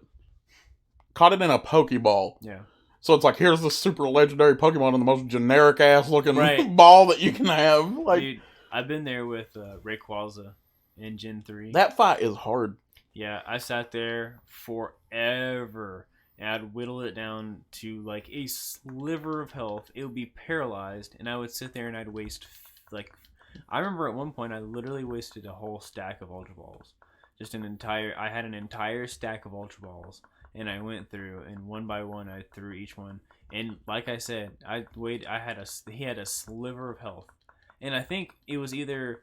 Caught it in a Pokeball. Yeah. So it's like, here's the super legendary Pokemon and the most generic ass looking ball that you can have. Like, dude, I've been there with Rayquaza in Gen 3. That fight is hard. Yeah, I sat there forever. And I'd whittle it down to like a sliver of health. It would be paralyzed, and I would sit there and I'd waste I remember at one point I literally wasted a whole stack of Ultra Balls. I had an entire stack of Ultra Balls, and I went through and one by one I threw each one. And like I said, he had a sliver of health, and I think it was either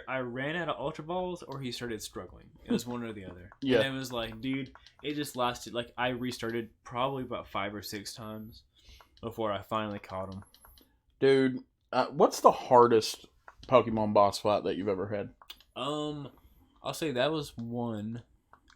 I ran out of Ultra Balls or he started struggling. It was one or the other. Yeah. And it was like, dude, it just lasted, like, I restarted probably about 5 or 6 times before I finally caught him. Dude, what's the hardest Pokemon boss fight that you've ever had? I'll say that was one,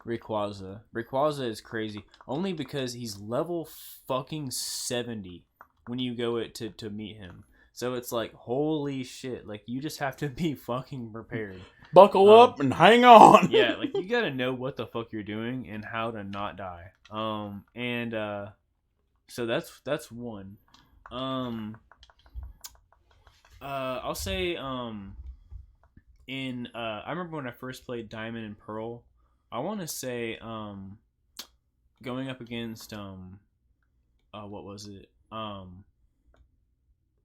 Rayquaza. Rayquaza is crazy, only because he's level fucking 70 when you go to meet him. So it's like, holy shit, like, you just have to be fucking prepared. Buckle up and hang on. Yeah, like, you gotta know what the fuck you're doing and how to not die. So that's one. I'll say, I remember when I first played Diamond and Pearl, I want to say, going up against, what was it?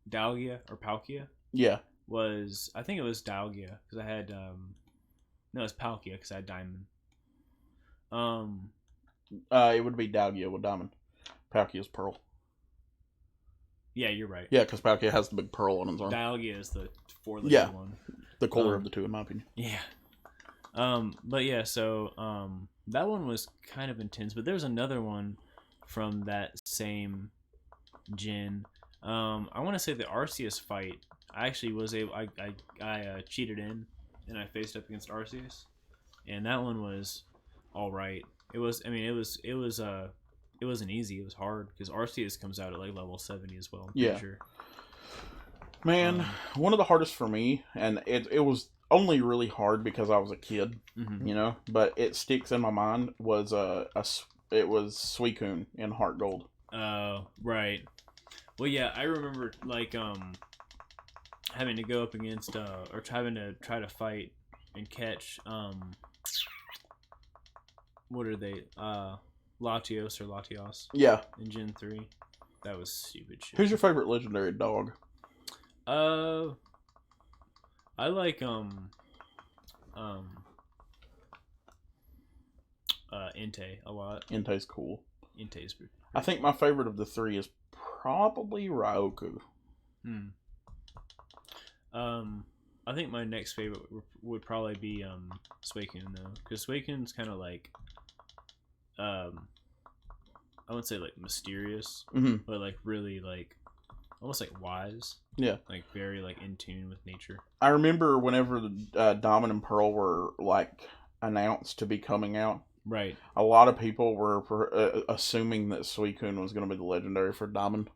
Dalgia or Palkia? Yeah. I think it was Dalgia, because I had, no, it's Palkia, because I had Diamond. It would be Dalgia with Diamond. Palkia's Pearl. Yeah, you're right. Yeah, because Palkia has the big pearl on his arm. Dalgia is the 4-legged one. The cooler of the two, in my opinion. Yeah. But yeah, so, That one was kind of intense, but there's another one from that same gen. I want to say the Arceus fight. I actually was able. I cheated in, and I faced up against Arceus, and that one was all right. It was. I mean, it wasn't easy. It was hard because Arceus comes out at like level 70 as well. I'm pretty sure. Man, one of the hardest for me, and it was only really hard because I was a kid, you know, but it sticks in my mind, was it was Suicune in Heart Gold. Oh, right. Well, yeah, I remember like having to go up against or having to try to fight and catch what are they? Latios or Latios. Yeah. In Gen 3. That was stupid shit. Who's your favorite legendary dog? I like Entei a lot. Entei's cool. Entei's pretty. I think my favorite of the three is probably Ryoku. I think my next favorite would probably be Suicune though, because Suicune's kind of like I wouldn't say like mysterious, but like really like almost like wise. Yeah, like very like in tune with nature. I remember whenever the Diamond and Pearl were like announced to be coming out. Right. A lot of people were assuming that Suicune was going to be the legendary for Diamond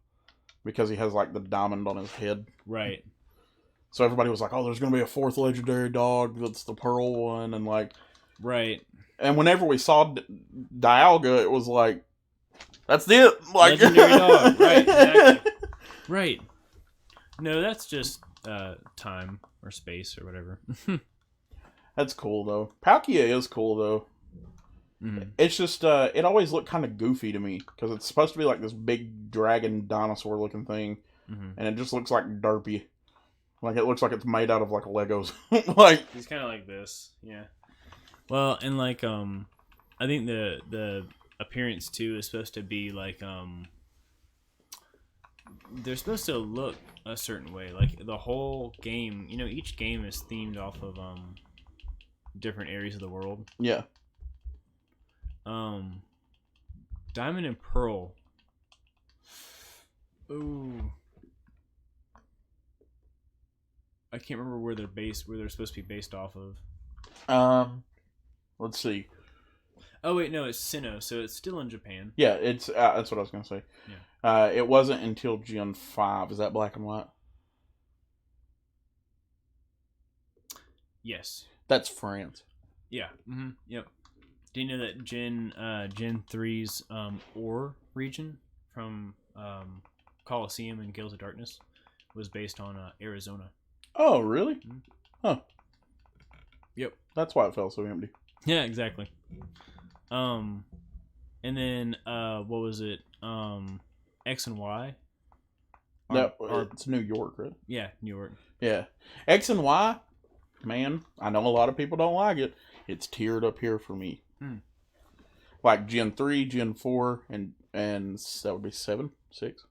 because he has like the diamond on his head. Right. So everybody was like, "Oh, there's going to be a fourth legendary dog that's the Pearl one," and like, right. And whenever we saw Dialga, it was like, "That's it!" Like legendary dog. Right. Exactly. Right. No, that's just time or space or whatever. That's cool though. Palkia is cool though. It's just it always looked kind of goofy to me because it's supposed to be like this big dragon dinosaur looking thing, and it just looks like derpy. Like it looks like it's made out of like Legos. Like he's kind of like this, yeah. Well, and like I think the appearance too is supposed to be like they're supposed to look a certain way. Like the whole game, you know, each game is themed off of different areas of the world. Yeah. Diamond and Pearl. Ooh. I can't remember where they're based, where they're supposed to be based off of. Let's see. Oh wait, no, it's Sinnoh, so it's still in Japan. Yeah, it's that's what I was gonna say. Yeah. It wasn't until Gen 5. Is that black and white? Yes. That's France. Yeah. Yep. Do you know that Gen 3's Ore region from Colosseum and Gales of Darkness was based on Arizona? Oh, really? Huh. Yep. That's why it felt so empty. Yeah, exactly. And then what was it? X and Y. It's New York, right? Yeah, New York. Yeah. X and Y, man, I know a lot of people don't like it. It's tiered up here for me. Like Gen 3, Gen 4, and that would be 7, 6?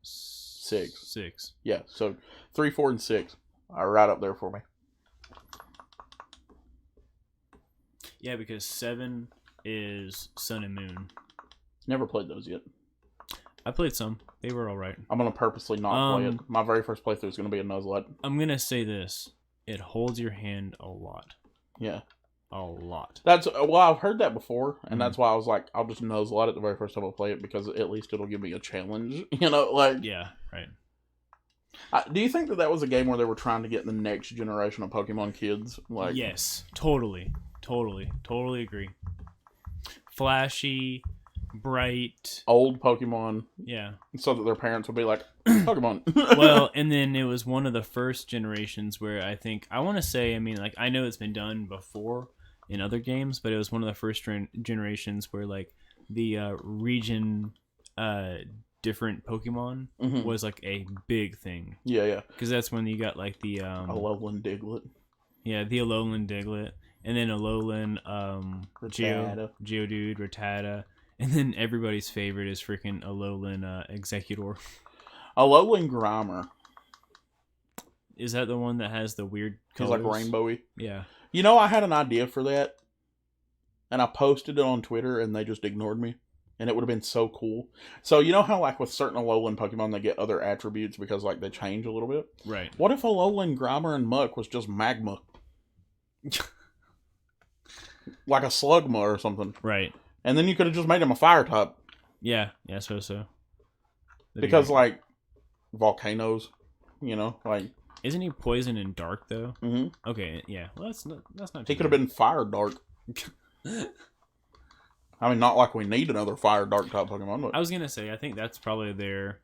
6. Yeah, so 3, 4, and 6 are right up there for me. Yeah, because 7 is Sun and Moon. Never played those yet. I played some. They were all right. I'm going to purposely not play it. My very first playthrough is going to be a Nuzlocke. I'm going to say this. It holds your hand a lot. Yeah. A lot. Well, I've heard that before, and that's why I was like, I'll just Nuzlocke it the very first time I play it, because at least it'll give me a challenge, you know, like... Yeah, right. Do you think that was a game where they were trying to get the next generation of Pokemon kids? Like, yes, totally agree. Flashy, bright, old Pokemon. Yeah. So that their parents would be like, Pokemon. Well, and then it was one of the first generations where I want to say, I mean, like, I know it's been done before in other games, but it was one of the first generations where, like, the region different Pokemon was like a big thing. Yeah. Because that's when you got like the Alolan Diglett. Yeah, the Alolan Diglett, and then Alolan Geodude, Rattata, and then everybody's favorite is freaking Alolan Executor. Alolan Grimer. Is that the one that has the weird colors? He's like rainbowy. Yeah. You know, I had an idea for that, and I posted it on Twitter, and they just ignored me. And it would have been so cool. So, you know how, like, with certain Alolan Pokemon, they get other attributes because, like, they change a little bit? Right. What if Alolan, Grimer, and Muck was just Magma? Like a Slugma or something. Right. And then you could have just made him a fire type. Yeah, I suppose so. Because, like, volcanoes, you know, like... Isn't he poison and dark, though? Mm-hmm. Okay, yeah. Well, that's not He could have been fire dark. I mean, not like we need another fire dark type Pokemon, but... I was going to say, I think that's probably their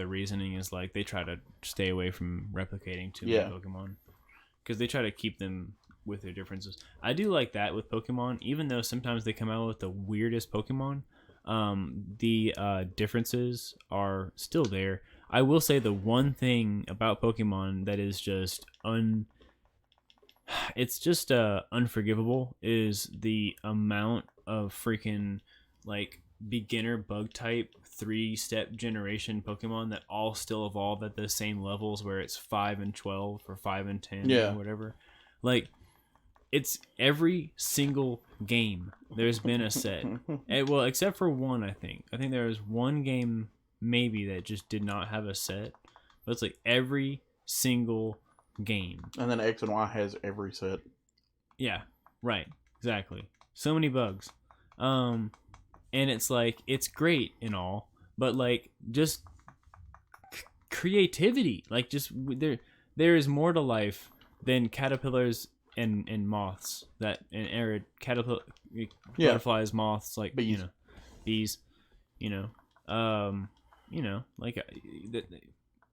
reasoning is, like, they try to stay away from replicating too many Pokemon. Because they try to keep them with their differences. I do like that with Pokemon, even though sometimes they come out with the weirdest Pokemon. The differences are still there. I will say the one thing about Pokemon that is just unforgivable is the amount of freaking like beginner bug type 3-step generation Pokemon that all still evolve at the same levels where it's 5 and 12 or 5 and 10 or whatever. Like, it's every single game there's been a set. Well, except for one, I think. I think there was one game maybe that just did not have a set. But it's like every single game. And then X and Y has every set. Yeah, right. Exactly. So many bugs. And it's like, it's great and all, but like, just creativity. Like, just, there is more to life than caterpillars and moths and caterpillar butterflies, moths, like bees.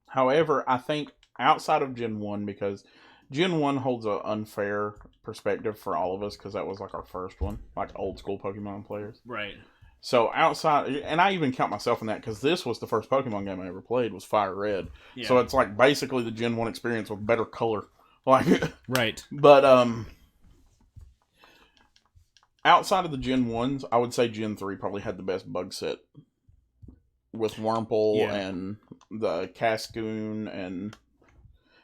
However, I think outside of Gen 1, because Gen 1 holds an unfair perspective for all of us because that was like our first one, like old school Pokemon players. Right. So outside, and I even count myself in that because this was the first Pokemon game I ever played was Fire Red. Yeah. So it's like basically the Gen 1 experience with better color. Like, right. But outside of the Gen 1s, I would say Gen 3 probably had the best bug set. With Wurmple and the Cascoon, and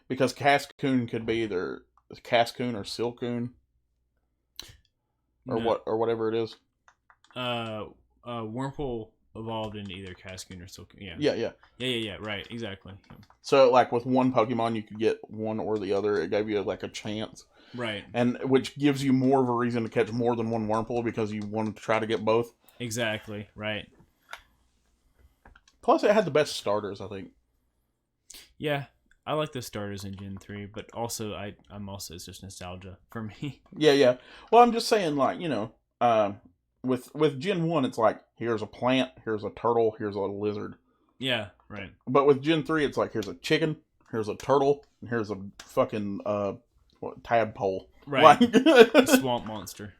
because Cascoon could be either Cascoon or Silcoon or whatever it is. Wurmple evolved into either Cascoon or Silcoon. Yeah. Right, exactly. So like with one Pokemon, you could get one or the other. It gave you like a chance. Right. And which gives you more of a reason to catch more than one Wurmple because you wanted to try to get both. Exactly. Right. Plus, it had the best starters, I think. Yeah, I like the starters in Gen 3, but also I'm also it's just nostalgia for me. Yeah. Well, I'm just saying, like, you know, with Gen 1, it's like here's a plant, here's a turtle, here's a lizard. Yeah, right. But with Gen 3, it's like here's a chicken, here's a turtle, and here's a fucking tadpole. Right. Like, swamp monster.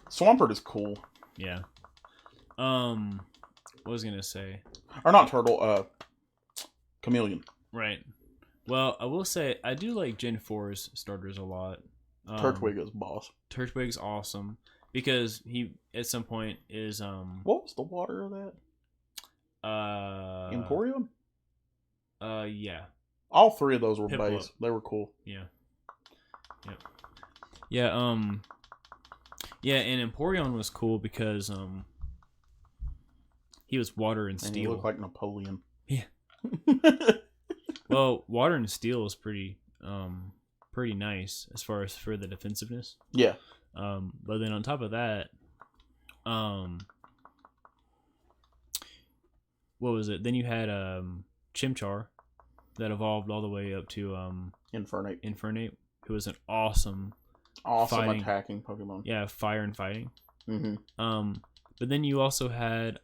Swampert is cool. Yeah. What was I gonna say? Or not turtle, chameleon. Right. Well, I will say I do like Gen 4's starters a lot. Turtwig is boss. Turtwig's awesome because he at some point is What was the water of that? Emporium? Yeah. All three of those were Piplup. base. They were cool. Yeah. Yep. Yeah, yeah, and Emporion was cool because he was water and steel. And he looked like Napoleon. Yeah. Well, water and steel is pretty nice as far as for the defensiveness. Yeah. But then on top of that, what was it? Then you had Chimchar that evolved all the way up to Infernape, who was an awesome attacking Pokemon. Yeah, fire and fighting. Mm-hmm. But then you also had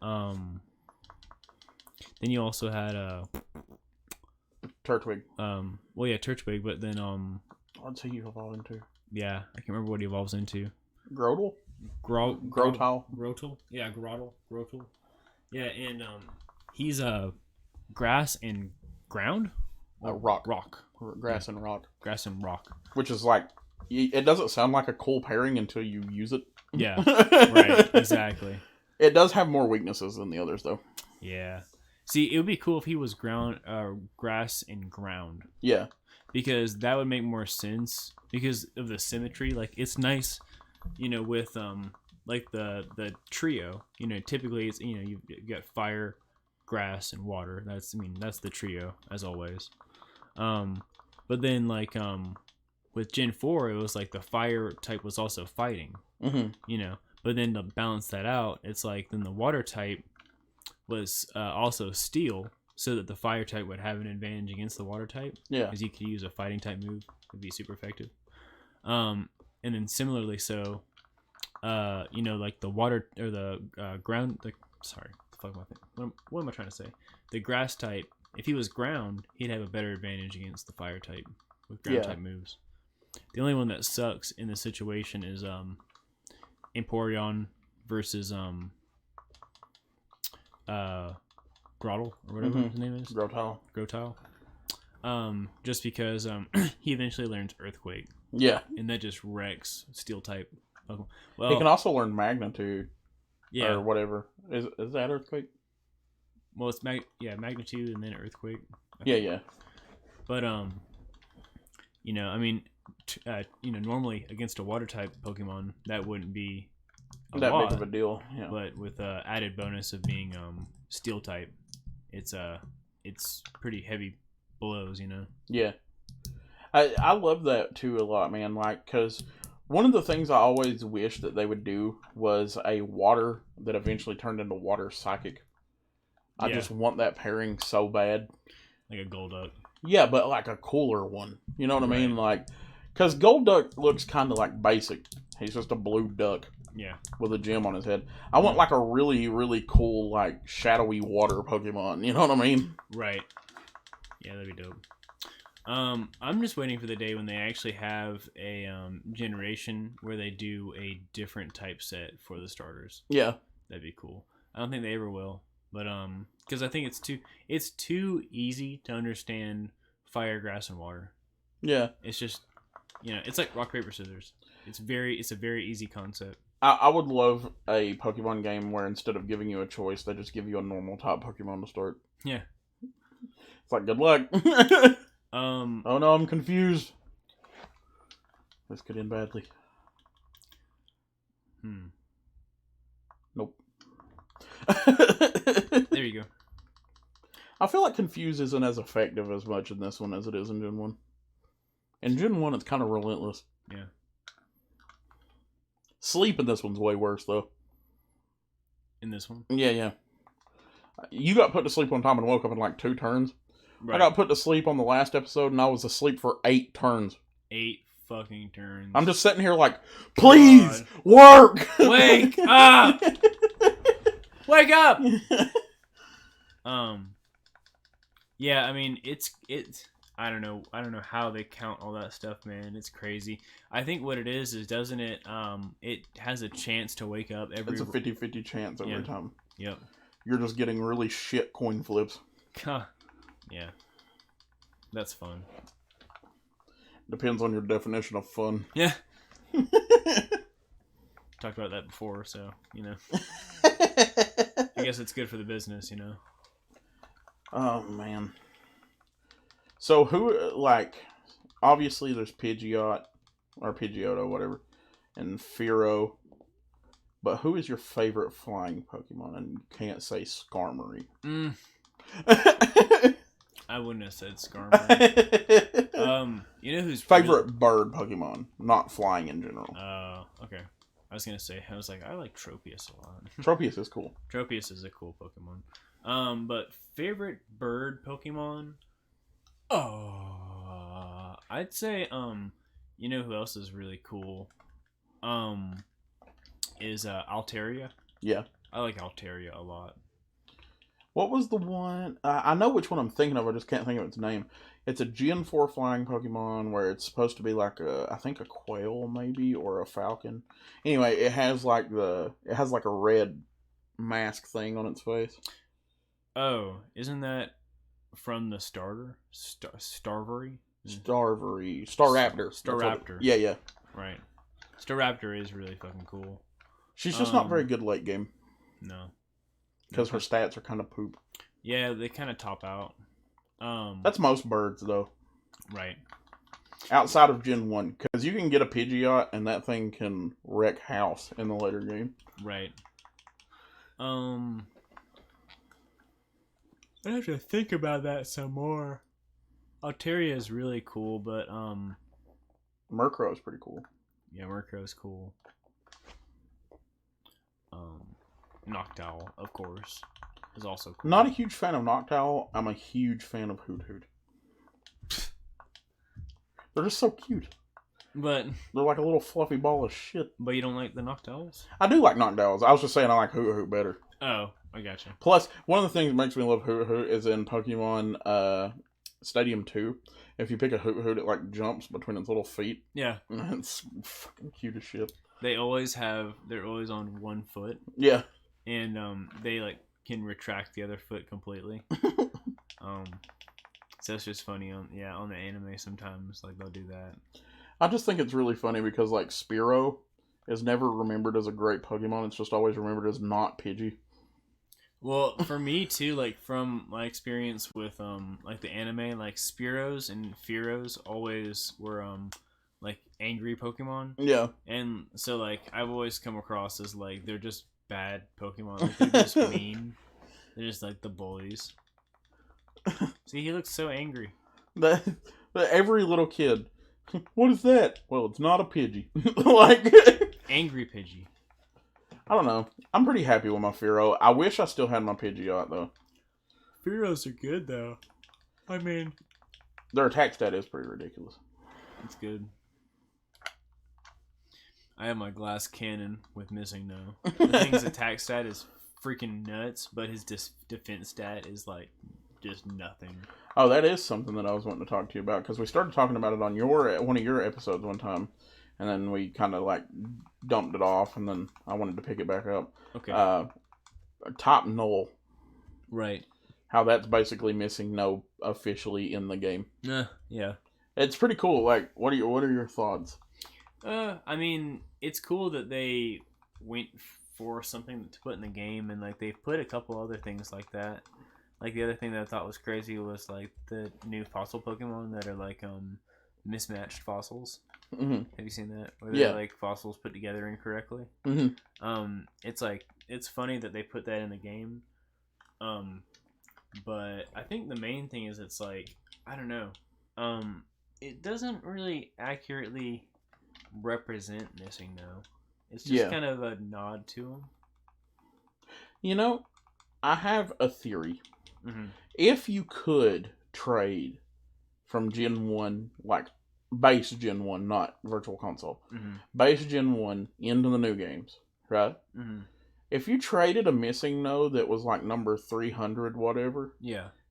Turtwig. Well, yeah, Turtwig, but then What's he evolve into? yeah, I can't remember what he evolves into. Grotle. Grotle. Yeah, Grotle. Yeah, and he's grass and ground. Rock. Grass and rock. Which is like, it doesn't sound like a cool pairing until you use it. Yeah, right, exactly. It does have more weaknesses than the others, though. Yeah. See, it would be cool if he was grass and ground. Yeah. Because that would make more sense because of the symmetry. Like, it's nice, with like the trio. Typically it's you got fire, grass, and water. That's the trio as always. But then like with Gen 4, it was like the fire type was also fighting. Mm-hmm. But then to balance that out, it's like then the water type was also steel, so that the fire type would have an advantage against the water type. Yeah. Because you could use a fighting type move, would be super effective. And then similarly, so like the water or the ground. Sorry, the fuck am I thinking? What am I trying to say? The grass type. If he was ground, he'd have a better advantage against the fire type with ground type moves. The only one that sucks in this situation is Emporion versus Grottle or whatever his name is. Grotile. Just because he eventually learns Earthquake. Yeah. And that just wrecks Steel type Pokemon. Well, he can also learn Magnitude. Yeah. Or whatever. Is that Earthquake? Well, it's Magnitude and then Earthquake. Yeah. But normally against a water type Pokemon, that wouldn't be that big of a deal. Yeah. But with added bonus of being Steel type, it's pretty heavy blows. Yeah. I love that too a lot, man. Like, because one of the things I always wish that they would do was a water that eventually turned into water psychic. I just want that pairing so bad. Like a Golduck. Yeah, but like a cooler one. You know what I mean? Like, because Golduck looks kind of like basic. He's just a blue duck. Yeah. With a gem on his head. I want like a really, really cool, like shadowy water Pokemon. You know what I mean? Right. Yeah, that'd be dope. I'm just waiting for the day when they actually have a generation where they do a different type set for the starters. Yeah. That'd be cool. I don't think they ever will. But because I think it's too easy to understand fire, grass, and water. Yeah, it's just it's like rock, paper, scissors. It's a very easy concept. I would love a Pokemon game where instead of giving you a choice, they just give you a normal type Pokemon to start. Yeah, it's like good luck. Oh no, I'm confused. This could end badly. Nope. There you go. I feel like Confuse isn't as effective as much in this one as it is in Gen 1. In Gen 1, it's kind of relentless. Yeah. Sleep in this one's way worse, though. In this one? Yeah. You got put to sleep one time and woke up in like 2 turns. Right. I got put to sleep on the last episode and I was asleep for 8 turns. 8 fucking turns. I'm just sitting here like, please, work! Wake up! Wake up! Yeah, I mean, it's I don't know how they count all that stuff, man. It's crazy. I think what it is doesn't it it has a chance to wake up every... It's a 50-50 chance every time. Yep. You're just getting really shit coin flips. Yeah. That's fun. Depends on your definition of fun. Yeah. Talked about that before, so, I guess it's good for the business, Oh, man. So, who, like, obviously there's Pidgeot, or Pidgeotto, whatever, and Fearow, but who is your favorite flying Pokemon? And you can't say Skarmory. I wouldn't have said Skarmory. You know who's... Favorite bird Pokemon, not flying in general. Oh, okay. I was going to say, I like Tropius a lot. Tropius is cool. Tropius is a cool Pokemon. But favorite bird Pokemon? Oh, I'd say, you know who else is really cool? Is Altaria. Yeah. I like Altaria a lot. What was the one? I know which one I'm thinking of. I just can't think of its name. It's a Gen 4 flying Pokemon where it's supposed to be like I think a quail maybe or a falcon. Anyway, it has like a red mask thing on its face. Oh, isn't that from the starter? Starvery? Staraptor. Staraptor. Yeah. Right. Staraptor is really fucking cool. She's just not very good late game. No. Because her stats are kind of poop. Yeah, they kind of top out. That's most birds, though. Right. Outside of Gen 1. Because you can get a Pidgeot, and that thing can wreck house in the later game. Right. I have to think about that some more. Altaria is really cool, but Murkrow is pretty cool. yeah, Murkrow's cool. Noctowl, of course, is also cool. Not a huge fan of Noctowl. I'm a huge fan of Hoot Hoot. They're just so cute. But They're like a little fluffy ball of shit. But you don't like the Noctowls? I do like Noctowls. I was just saying I like Hoot Hoot better. Oh, I gotcha. Plus, one of the things that makes me love Hoot Hoot is in Pokemon Stadium 2. If you pick a Hoot Hoot, it like jumps between its little feet. Yeah. It's fucking cute as shit. They're always on one foot. Yeah. And they like can retract the other foot completely. So it's just funny on the anime sometimes like they'll do that. I just think it's really funny because like Spearow is never remembered as a great Pokemon. It's just always remembered as not Pidgey. Well, for me too, like from my experience with like the anime, like Spearows and Fearows always were like angry Pokemon. Yeah. And so like I've always come across as like they're just bad Pokemon. Like they're just mean. They're just like the bullies. See, he looks so angry. That every little kid. What is that? Well, it's not a Pidgey. Like angry Pidgey. I don't know. I'm pretty happy with my Fearow. I wish I still had my Pidgeot though. Fearows are good though. I mean, their attack stat is pretty ridiculous. It's good. I have my glass cannon with missing no. The thing's attack stat is freaking nuts, but his defense stat is like just nothing. Oh, that is something that I was wanting to talk to you about because we started talking about it on one of your episodes one time, and then we kind of like dumped it off, and then I wanted to pick it back up. Okay. Top Null. Right. How that's basically missing no officially in the game. Yeah. It's pretty cool. Like, what are your thoughts? I mean, it's cool that they went for something to put in the game, and like they've put a couple other things like that. Like the other thing that I thought was crazy was like the new fossil Pokemon that are like mismatched fossils. Mm-hmm. Have you seen that? Where they're like fossils put together incorrectly. Mm-hmm. It's like it's funny that they put that in the game. But I think the main thing is it's like I don't know. It doesn't really accurately represent missing no. It's just kind of a nod to him. You know, I have a theory. Mm-hmm. If you could trade from Gen 1, like base Gen 1, not Virtual Console, base Gen 1 into the new games, right? Mm-hmm. If you traded a missing no that was like number 300 whatever,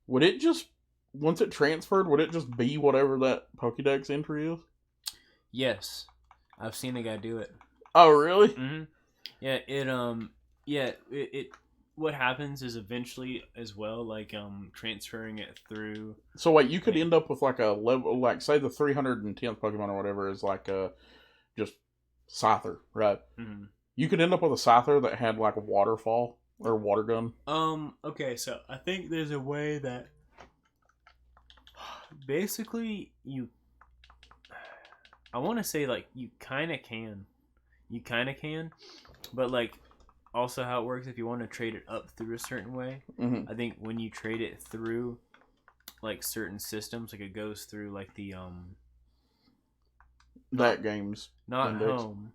would it just, once it transferred, would it just be whatever that Pokédex entry is? Yes. I've seen a guy do it. Oh, really? Mm-hmm. Yeah, it what happens is eventually as well, like transferring it through. So wait, you could end up with like a level, like say the 310th Pokemon or whatever is like a just Scyther, right? Mm-hmm. You could end up with a Scyther that had like a waterfall or water gun. Okay, so I think there's a way that basically I want to say like you kind of can, but like. Also, how it works if you want to trade it up through a certain way. Mm-hmm. I think when you trade it through, like certain systems, like it goes through like the that game's not index. home.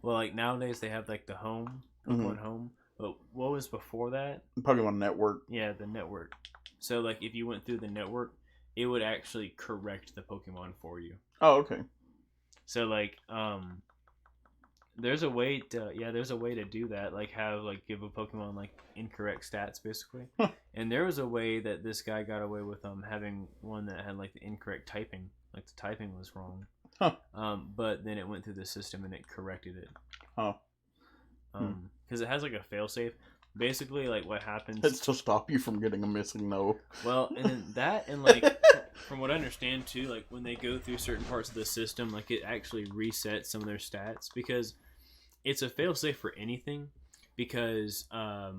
Well, like nowadays they have like the home, Pokemon Home. But what was before that? Pokemon Network. Yeah, the network. So like if you went through the network, it would actually correct the Pokemon for you. Oh, okay. So like there's a way to do that, like have like give a Pokemon like incorrect stats basically. And there was a way that this guy got away with having one that had like the incorrect typing, like the typing was wrong. But then it went through the system and it corrected it. Because it has like a failsafe. Basically, like what happens. It's to stop you from getting a missing no. Well, and then that and like from what I understand too, like when they go through certain parts of the system, like it actually resets some of their stats because it's a failsafe for anything because of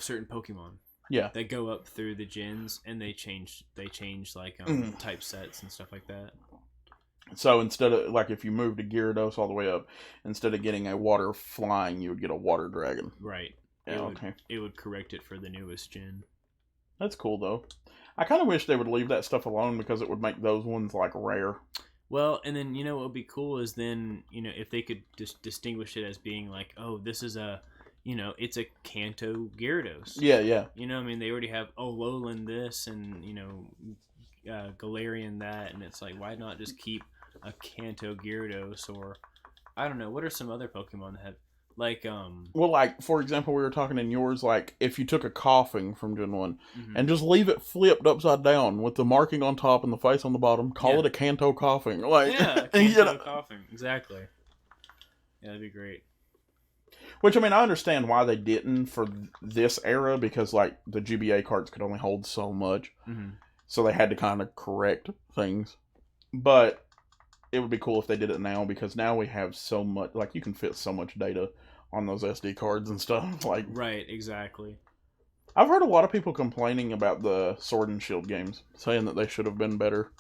certain Pokemon. Yeah. that go up through the gens, and they change like type sets and stuff like that. So instead of, like, if you moved a Gyarados all the way up, instead of getting a water flying, you would get a water dragon. Right. Yeah, It would correct it for the newest gen. That's cool, though. I kind of wish they would leave that stuff alone because it would make those ones, like, rare. Well, and then, what would be cool is then, if they could just distinguish it as being like, oh, this is a, it's a Kanto Gyarados. Yeah, yeah. They already have Alolan this and, Galarian that, and it's like, why not just keep a Kanto Gyarados? Or, I don't know, what are some other Pokemon that have, like, Well, like, for example, we were talking in yours, like, if you took a Coughing from Gen 1 and just leave it flipped upside down with the marking on top and the face on the bottom, call it a Kanto Coughing. Like, yeah, Kanto Coughing. Exactly. Yeah, that'd be great. Which, I understand why they didn't for this era, because, like, the GBA cards could only hold so much. Mm-hmm. So they had to kind of correct things. But it would be cool if they did it now, because now we have so much, like, you can fit so much data on those SD cards and stuff. Like, right, exactly. I've heard a lot of people complaining about the Sword and Shield games, saying that they should have been better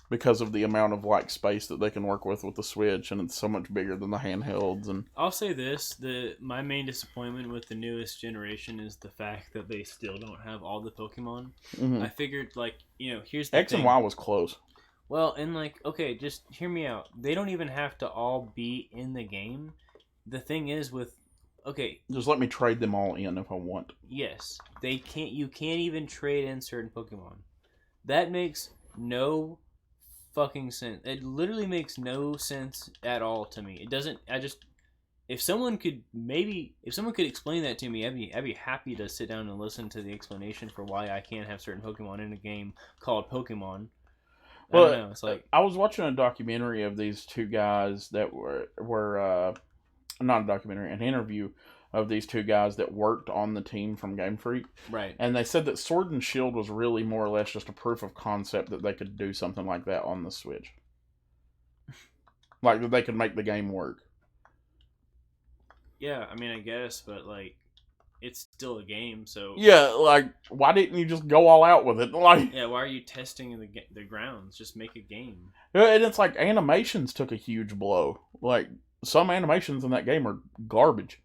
because of the amount of, like, space that they can work with the Switch, and it's so much bigger than the handhelds. And I'll say this, my main disappointment with the newest generation is the fact that they still don't have all the Pokemon. I figured, like, here's the X thing. and Y was close. Well, and, like, okay, just hear me out. They don't even have to all be in the game. The thing is with, okay. Just let me trade them all in if I want. Yes. You can't even trade in certain Pokemon. That makes no fucking sense. It literally makes no sense at all to me. It doesn't, if someone could explain that to me, I'd be happy to sit down and listen to the explanation for why I can't have certain Pokemon in a game called Pokemon. I don't know. It's like, I was watching a documentary of these two guys that were not a documentary, an interview of these two guys that worked on the team from Game Freak. Right. And they said that Sword and Shield was really more or less just a proof of concept that they could do something like that on the Switch. Like, that they could make the game work. Yeah, I guess, but, like, it's still a game, so... Yeah, like, why didn't you just go all out with it? Like, yeah, why are you testing the grounds? Just make a game. And it's like, animations took a huge blow. Like, some animations in that game are garbage.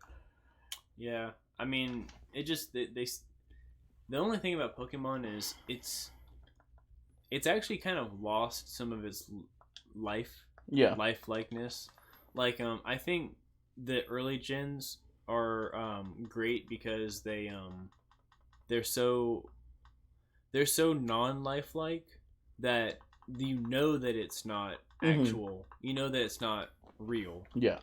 Yeah, it just... The only thing about Pokemon is it's actually kind of lost some of its lifelikeness. Like, I think the early gens are great because they're so non-lifelike that that it's not actual. That it's not real. Yeah.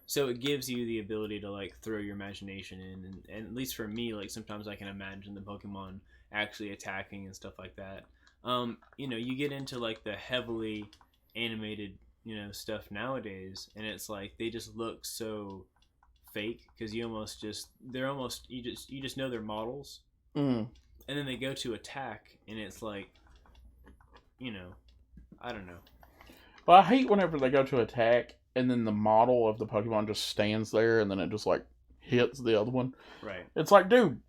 So it gives you the ability to, like, throw your imagination in, and at least for me, like, sometimes I can imagine the Pokemon actually attacking and stuff like that. You get into, like, the heavily animated stuff nowadays, and it's like they just look so fake because you just know they're models, and then they go to attack, and it's like, I don't know. Well, I hate whenever they go to attack and then the model of the Pokemon just stands there and then it just, like, hits the other one. Right. It's like, dude,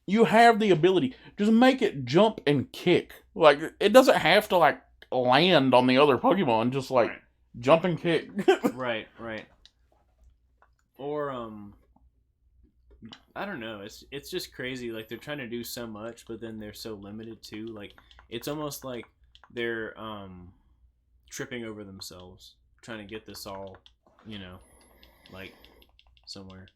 you have the ability. Just make it jump and kick. Like, it doesn't have to, like, land on the other Pokemon. Just, like, jump and kick. Right. Or, I don't know. It's just crazy. Like, they're trying to do so much, but then they're so limited too. Like, it's almost like they're tripping over themselves, trying to get this all, like, somewhere.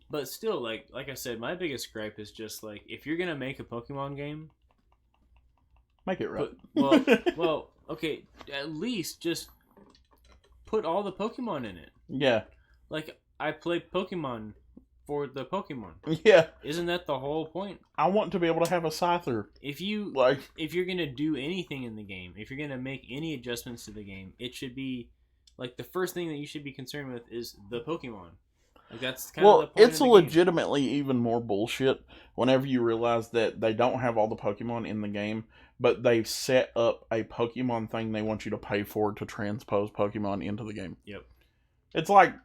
But still, like I said, my biggest gripe is just, like, if you're gonna make a Pokemon game, make it right. Well, okay, at least just put all the Pokemon in it. Yeah. Like, I play Pokemon for the Pokemon. Yeah. Isn't that the whole point? I want to be able to have a Scyther. If you're gonna do anything in the game, if you're gonna make any adjustments to the game, it should be, like, the first thing that you should be concerned with is the Pokemon. Like, that's kind of the point. It's legitimately even more bullshit whenever you realize that they don't have all the Pokemon in the game, but they've set up a Pokemon thing they want you to pay for to transpose Pokemon into the game. Yep. It's like,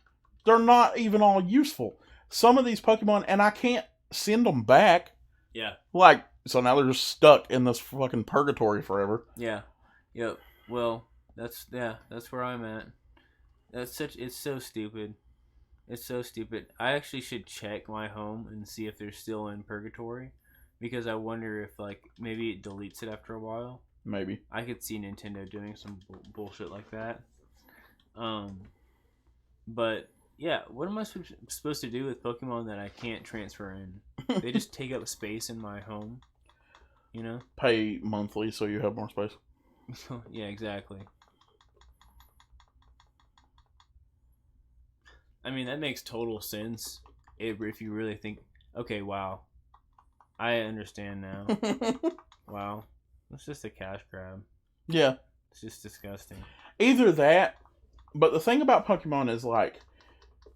they're not even all useful. some of these Pokemon, and I can't send them back. Yeah. Like, so now they're just stuck in this fucking purgatory forever. Yeah. Yep. Well, that's where I'm at. It's so stupid. It's so stupid. I actually should check my home and see if they're still in purgatory, because I wonder if like maybe it deletes it after a while. Maybe. I could see Nintendo doing some bullshit like that. But yeah, what am I supposed to do with Pokemon that I can't transfer in? They just take up space in my home, you know? Pay monthly so you have more space. Yeah, exactly. I mean, that makes total sense if you really think, okay, wow. I understand now. Wow. It's just a cash grab. Yeah. It's just disgusting. Either that, but the thing about Pokemon is, like,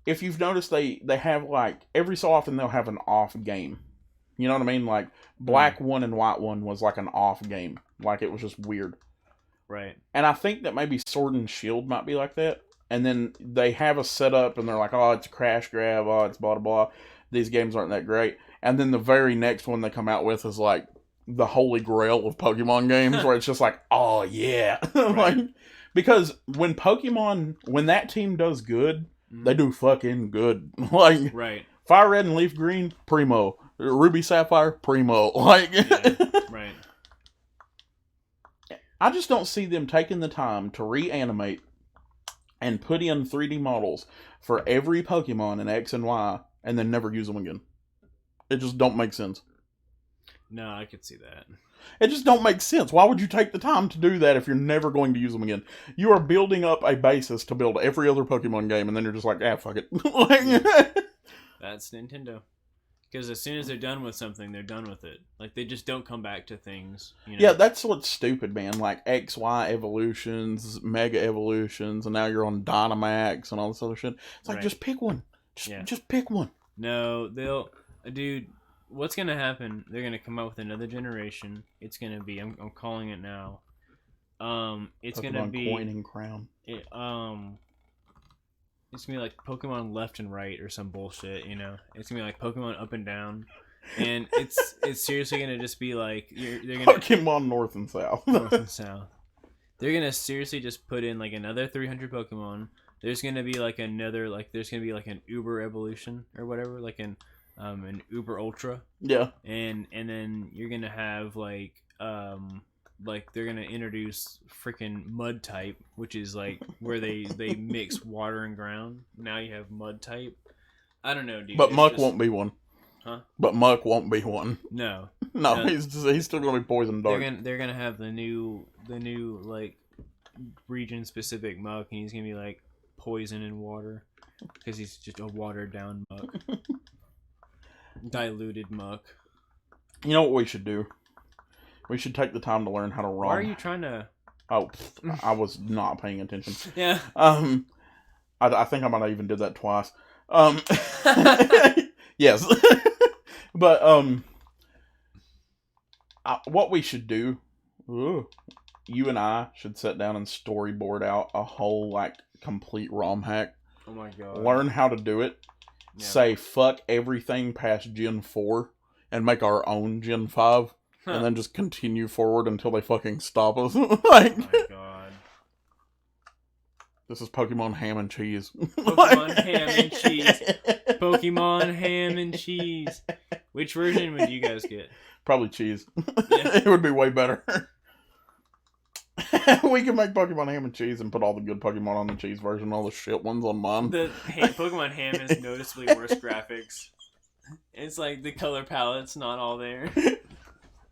if you've noticed, they have, like, every so often they'll have an off game. You know what I mean? Like, Black 1 and White 1 was like an off game. Like, it was just weird. Right. And I think that maybe Sword and Shield might be like that. And then they have a setup and they're like, oh, it's a crash grab, oh, it's blah, blah, blah. These games aren't that great. And then the very next one they come out with is like the holy grail of Pokemon games where it's just like, oh, yeah. Right. Like, because when that team does good, they do fucking good. Like, right. Fire Red and Leaf Green, primo. Ruby Sapphire, primo. Like, yeah, right. I just don't see them taking the time to reanimate and put in 3D models for every Pokemon in X and Y, and then never use them again. It just don't make sense. No, I could see that. It just don't make sense. Why would you take the time to do that if you're never going to use them again? You are building up a basis to build every other Pokemon game, and then you're just like, fuck it. That's Nintendo. Because as soon as they're done with something, they're done with it. Like, they just don't come back to things. You know? Yeah, that's what's stupid, man. Like, XY evolutions, Mega evolutions, and now you're on Dynamax and all this other shit. It's like, just pick one. Just pick one. No, dude, what's going to happen, they're going to come out with another generation. It's going to be, I'm calling it now. It's going to be... Coin and Crown. It's gonna be like Pokemon Left and Right or some bullshit, you know. It's gonna be like Pokemon Up and Down, and it's seriously gonna just be like they're gonna Pokemon North and South. North and South. They're gonna seriously just put in like another 300 Pokemon. There's gonna be like another there's gonna be like an Uber evolution or whatever, like an Uber Ultra. Yeah. And then you're gonna have like they're gonna introduce freaking mud type, which is like where they mix water and ground. Now you have mud type. I don't know, dude. But Muck won't be one. Huh? But Muck won't be one. No. No, he's still gonna be poison dark. They're gonna have the new like region specific Muck, and he's gonna be like poison and water because he's just a watered down Muck, diluted Muck. You know what we should do? We should take the time to learn how to ROM. Why are you trying to... Oh, I was not paying attention. Yeah. I think I might have even did that twice. Yes. But, what we should do, you and I should sit down and storyboard out a whole, like, complete ROM hack. Oh my god. Learn how to do it. Yeah. Say fuck everything past Gen 4 and make our own Gen 5. Huh. And then just continue forward until they fucking stop us. Like, oh my god. This is Pokemon Ham and Cheese. Pokemon Ham and Cheese. Pokemon Ham and Cheese. Which version would you guys get? Probably cheese. Yeah. It would be way better. We can make Pokemon Ham and Cheese and put all the good Pokemon on the cheese version, all the shit ones on mine. The Pokemon Ham has noticeably worse graphics. It's like the color palette's not all there.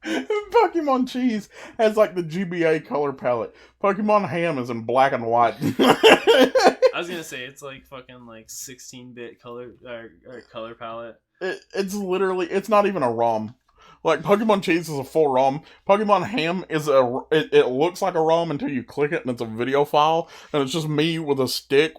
Pokemon Cheese has like the GBA color palette. Pokemon Ham is in black and white. I was gonna say it's like fucking like 16-bit color or color palette. It's literally, it's not even a ROM. Like, Pokemon Cheese is a full ROM. Pokemon Ham is it looks like a ROM until you click it and it's a video file. And it's just me with a stick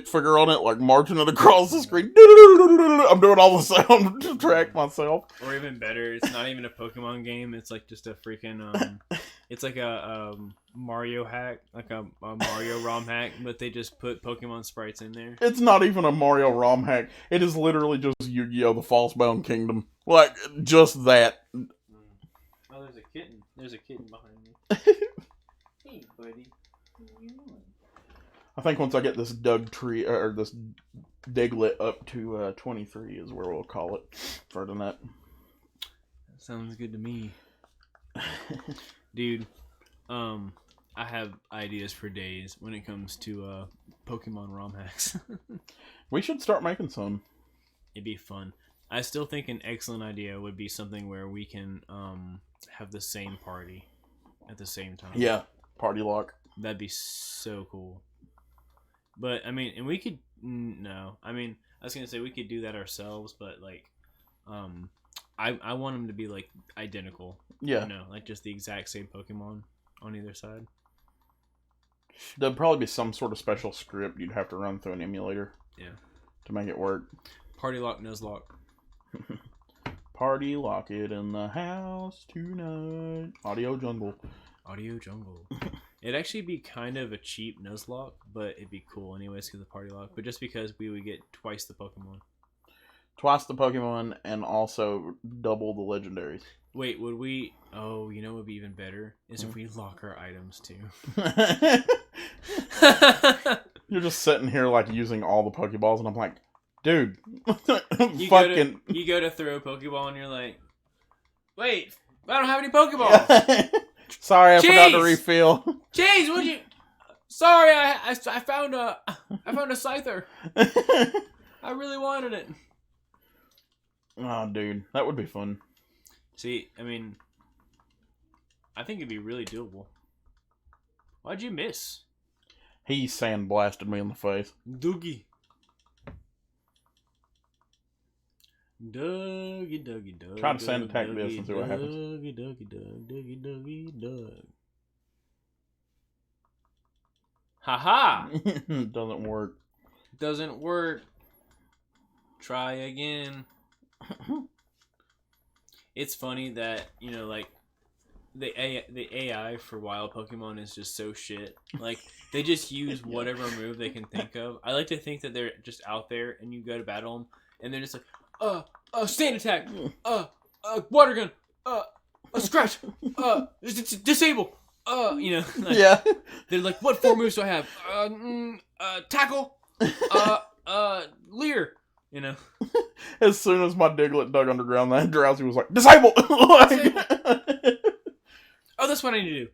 figure on it, like marching it across the screen. I'm doing all the sound to track myself. Or even better, it's not even a Pokemon game. It's like just a freaking It's like a Mario hack, like a Mario ROM hack, but they just put Pokemon sprites in there. It's not even a Mario ROM hack. It is literally just Yu-Gi-Oh! The False-Bound Kingdom. Like, just that. Oh, there's a kitten. There's a kitten behind me. Hey, buddy. What are you doing? I think once I get this this Diglett up to 23 is where we'll call it for tonight. That sounds good to me. Dude, I have ideas for days when it comes to Pokemon ROM hacks. We should start making some. It'd be fun. I still think an excellent idea would be something where we can have the same party at the same time. Yeah, party lock. That'd be so cool. But, I mean, and we could... No. I mean, I was going to say we could do that ourselves, but, like, I want them to be, like, identical. Yeah. You know, like just the exact same Pokemon on either side. There'd probably be some sort of special script you'd have to run through an emulator. Yeah. To make it work. Party lock, Nuzlocke. Party lock it in the house tonight. Audio jungle. Audio jungle. It'd actually be kind of a cheap Nuzlocke, but it'd be cool anyways because of party lock. But just because we would get twice the Pokemon. Twice the Pokemon and also double the legendaries. Wait, would we... Oh, you know what would be even better? Is if we lock our items too. You're just sitting here like using all the Pokeballs and I'm like, dude, you go to throw a Pokeball and you're like, wait, I don't have any Pokeballs. Sorry, I forgot to refill. Jeez, would you... Sorry, I found a Scyther. I really wanted it. Oh, dude, that would be fun. See, I mean, I think it'd be really doable. Why'd you miss? He sandblasted me in the face. Dougie. Dougie. Try to sand attack this and see what happens. Dougie. Haha! Doesn't work. Doesn't work. Try again. It's funny that, you know, like, the AI for wild Pokemon is just so shit. Like, they just use whatever move they can think of. I like to think that they're just out there and you go to battle them and they're just like, stand attack, water gun, scratch, disable, you know. Like, yeah. They're like, what 4 moves do I have? Tackle, Leer. You know, as soon as my Diglett dug underground, that Drowsy was like, disable! Disable! Oh, that's what I need to do.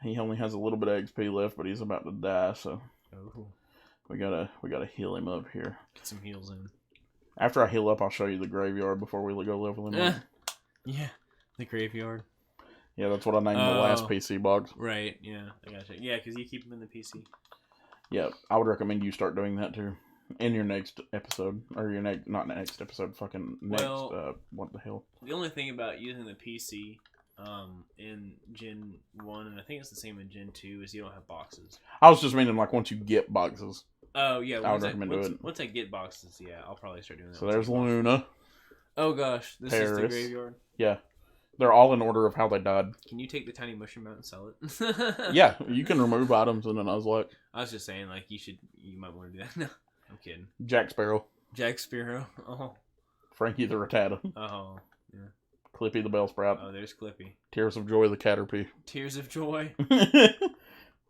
He only has a little bit of XP left, but he's about to die, so oh. we gotta heal him up here. Get some heals in. After I heal up, I'll show you the graveyard before we go level him up. Yeah, the graveyard. Yeah, that's what I named the last PC box. Right, yeah, I gotcha. Yeah, because you keep them in the PC. Yeah, I would recommend you start doing that too. In your next episode, or your next, not next episode, fucking next, what the hell? The only thing about using the PC, in Gen 1, and I think it's the same in Gen 2, is you don't have boxes. I was just meaning, like, once you get boxes. Oh, yeah. I would recommend doing it. Once I get boxes, yeah, I'll probably start doing that. So there's Luna. Oh, gosh. This is the graveyard? Yeah. They're all in order of how they died. Can you take the tiny mushroom out and sell it? Yeah, you can remove items in a Nuzlocke. I was just saying, like, you might want to do that. No. I'm kidding. Jack Sparrow. Jack Sparrow. Oh. Frankie the Rattata. Oh, yeah. Clippy the Bellsprout. Oh, there's Clippy. Tears of Joy the Caterpie. Tears of Joy.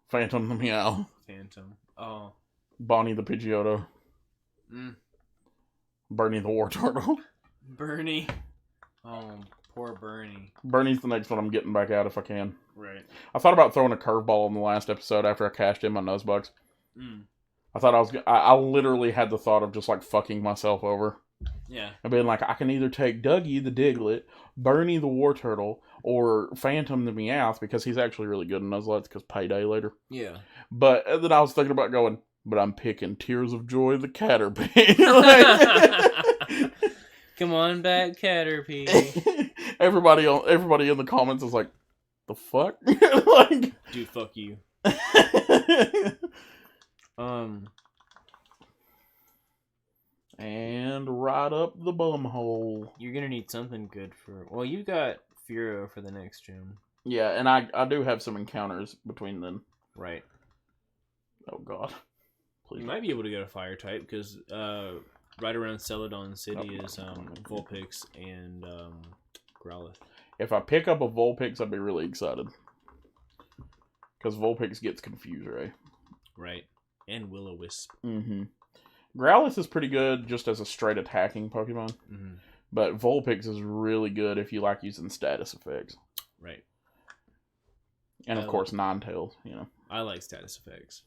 Phantom the Meow. Phantom. Oh. Bonnie the Pidgeotto. Bernie the War Turtle. Bernie. Oh, poor Bernie. Bernie's the next one I'm getting back out if I can. Right. I thought about throwing a curveball in the last episode after I cashed in my Nuzbucks. I thought I literally had the thought of just like fucking myself over. Yeah. And being like, I can either take Dougie the Diglett, Bernie the War Turtle, or Phantom the Meowth, because he's actually really good in Nuzlocke because payday later. Yeah. But then I was thinking about going, but I'm picking Tears of Joy the Caterpie. Come on back, Caterpie. Everybody in the comments is like, the fuck? Like, dude, fuck you. And right up the bum hole. You're gonna need something good for... Well, you got Furo for the next gym. Yeah, and I do have some encounters between them. Right. Oh God. Please. You might be able to get a fire type because right around Celadon City is Vulpix and Growlithe. If I pick up a Vulpix, I'd be really excited. Because Vulpix gets confused, right? Right. And Will-O-Wisp. Mm-hmm. Growlithe is pretty good just as a straight attacking Pokemon. Mm-hmm. But Vulpix is really good if you like using status effects. Right. And of course, Ninetales, you know. I like status effects.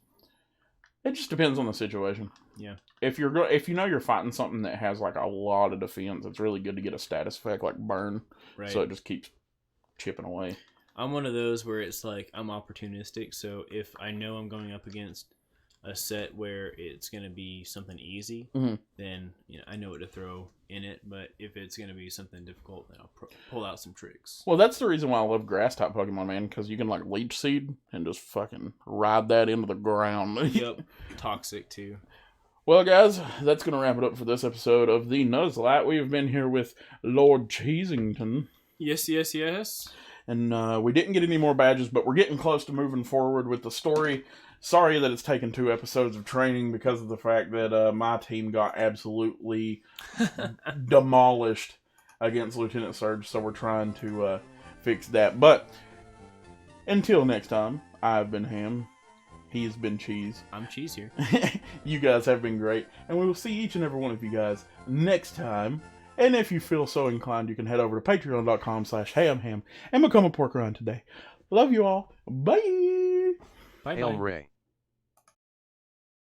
It just depends on the situation. Yeah. If you know you're fighting something that has like a lot of defense, it's really good to get a status effect like Burn. Right. So it just keeps chipping away. I'm one of those where it's like I'm opportunistic. So if I know I'm going up against a set where it's going to be something easy, then I know what to throw in it. But if it's going to be something difficult, then I'll pull out some tricks. Well, that's the reason why I love grass type Pokemon, man, because you can like Leech Seed and just fucking ride that into the ground. Yep. Toxic too. Well, guys, that's going to wrap it up for this episode of the Nuzlocke. We've been here with Lord Cheesington. Yes, yes, yes. And we didn't get any more badges, but we're getting close to moving forward with the story. Sorry that it's taken 2 episodes of training because of the fact that my team got absolutely demolished against Lieutenant Surge, so we're trying to fix that. But until next time, I've been Ham. He's been Cheese. I'm Cheese here. You guys have been great, and we will see each and every one of you guys next time. And if you feel so inclined, you can head over to patreon.com/hamham and become a pork rind today. Love you all. Bye. Bye. El Rey.